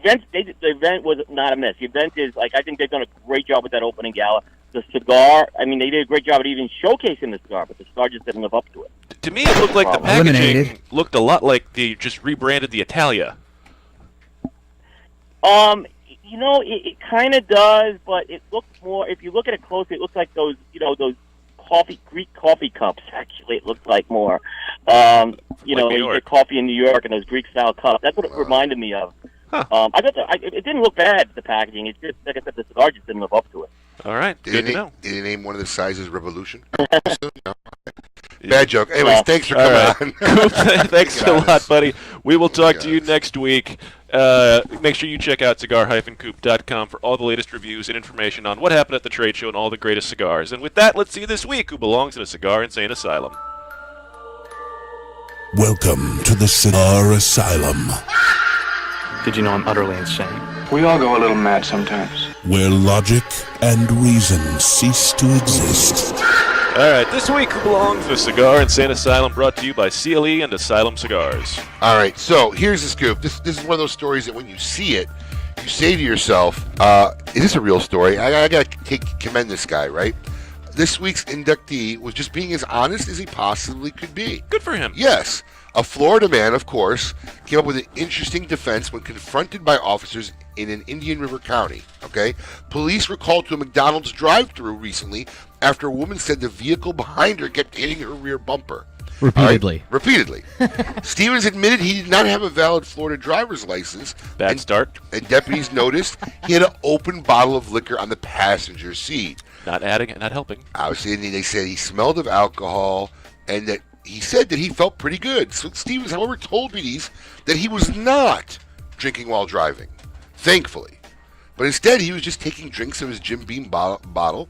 event was not a miss. The event is I think they've done a great job with that opening gala. The cigar, they did a great job at even showcasing the cigar, but the cigar just didn't live up to it. To me, it looked like the packaging looked a lot like they just rebranded the Italia. It kind of does, but it looks more. If you look at it closely, it looks like those Greek coffee cups. Actually, it looks like more. You get coffee in New York and those Greek-style cups. That's what it reminded me of. I thought it didn't look bad, the packaging. It's just, like I said, the cigar just didn't live up to it. All right, good to know. Did he name one of the sizes Revolution? No. Bad joke. Anyways, thanks for coming on. Thanks a lot, buddy. We will talk to you next week. Make sure you check out cigar-coop.com for all the latest reviews and information on what happened at the trade show and all the greatest cigars. And with that, let's see this week who belongs in a Cigar Insane Asylum. Welcome to the Cigar Asylum, Did you know I'm utterly insane? We all go a little mad sometimes. where logic and reason cease to exist. All right, this week who belongs in a Cigar Insane Asylum, brought to you by CLE and Asylum Cigars. All right, so here's the scoop. This is one of those stories that when you see it, you say to yourself, is this a real story? I got to commend this guy, right? This week's inductee was just being as honest as he possibly could be. Good for him. Yes. A Florida man, of course, came up with an interesting defense when confronted by officers in an Indian River county, okay? Police were called to a McDonald's drive-thru recently after a woman said the vehicle behind her kept hitting her rear bumper. Repeatedly. Right? Repeatedly. Stevens admitted he did not have a valid Florida driver's license. Bad start. And deputies noticed he had an open bottle of liquor on the passenger seat. Not adding and not helping. Obviously, they said he smelled of alcohol and that he said that he felt pretty good. So Stevens, however, told police that he was not drinking while driving, thankfully. But instead, he was just taking drinks of his Jim Beam bottle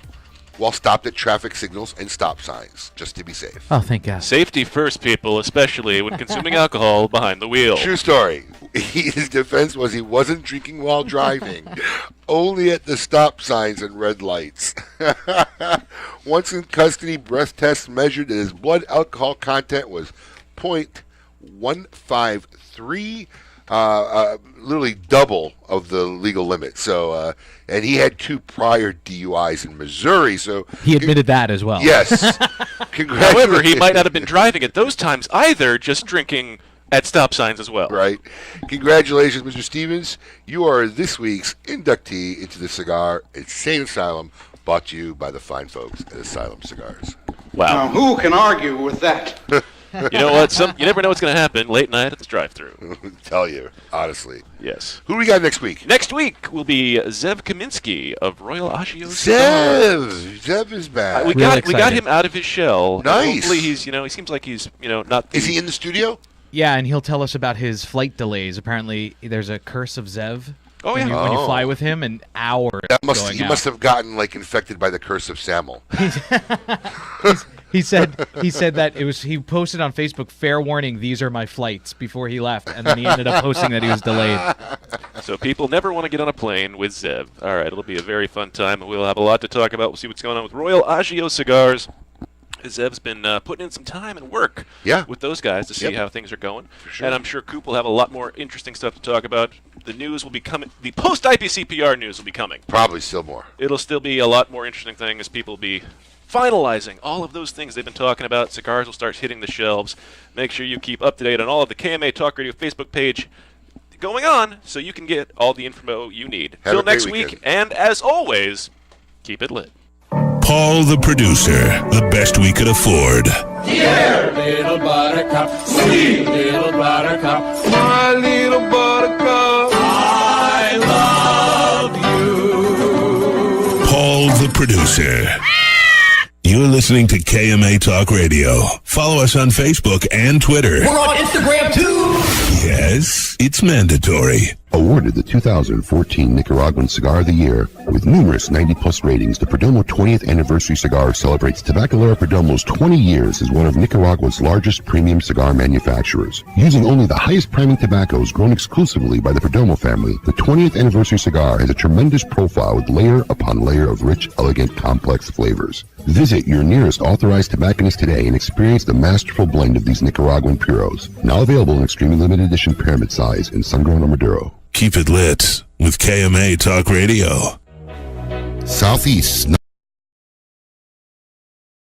while stopped at traffic signals and stop signs, just to be safe. Oh, thank God. Safety first, people, especially when consuming alcohol behind the wheel. True story. His defense was he wasn't drinking while driving, only at the stop signs and red lights. Once in custody, breath tests measured that his blood alcohol content was 0.153, literally double of the legal limit. So, and he had 2 prior DUIs in Missouri. So he admitted that as well. Yes. However, he might not have been driving at those times either, just drinking at stop signs as well. Right. Congratulations, Mr. Stevens. You are this week's inductee into the Cigar Insane Asylum, brought to you by the fine folks at Asylum Cigars. Wow. Now, who can argue with that? You know what? You never know what's going to happen late night at the drive-thru. Tell you, honestly. Yes. Who do we got next week? Next week will be Zev Kaminsky of Royal Agio Zev is back. We got him out of his shell. Nice. Hopefully he's, he seems like he's, not. Is he in the studio? Yeah, and he'll tell us about his flight delays. Apparently, there's a curse of Zev. Oh, when yeah. when you fly with him, an hour. He must have gotten infected by the curse of Samuel. He said that he posted on Facebook, fair warning, these are my flights, before he left, and then he ended up posting that he was delayed. So people never want to get on a plane with Zev. All right, it'll be a very fun time, and we'll have a lot to talk about. We'll see what's going on with Royal Agio Cigars. Zev's been putting in some time and work with those guys to see how things are going. Sure. And I'm sure Coop will have a lot more interesting stuff to talk about. The news will be coming. The post-IPCPR news will be coming. Probably still more. It'll still be a lot more interesting thing as people will be finalizing all of those things they've been talking about. Cigars will start hitting the shelves. Make sure you keep up to date on all of the KMA Talk Radio Facebook page going on so you can get all the info you need. Till next week, and as always, keep it lit. Paul the producer, the best we could afford. Dear little buttercup, sweet little buttercup, my little buttercup, I love you. Paul the producer. You're listening to KMA Talk Radio. Follow us on Facebook and Twitter. We're on Instagram too. Yes, it's mandatory. Awarded the 2014 Nicaraguan Cigar of the Year with numerous 90-plus ratings, the Perdomo 20th Anniversary Cigar celebrates Tabacalera Perdomo's 20 years as one of Nicaragua's largest premium cigar manufacturers. Using only the highest priming tobaccos grown exclusively by the Perdomo family, the 20th Anniversary Cigar has a tremendous profile with layer upon layer of rich, elegant, complex flavors. Visit your nearest authorized tobacconist today and experience the masterful blend of these Nicaraguan puros. Now available in extremely limited edition pyramid size in sun-grown or Maduro. Keep it lit with KMA Talk Radio. Southeast.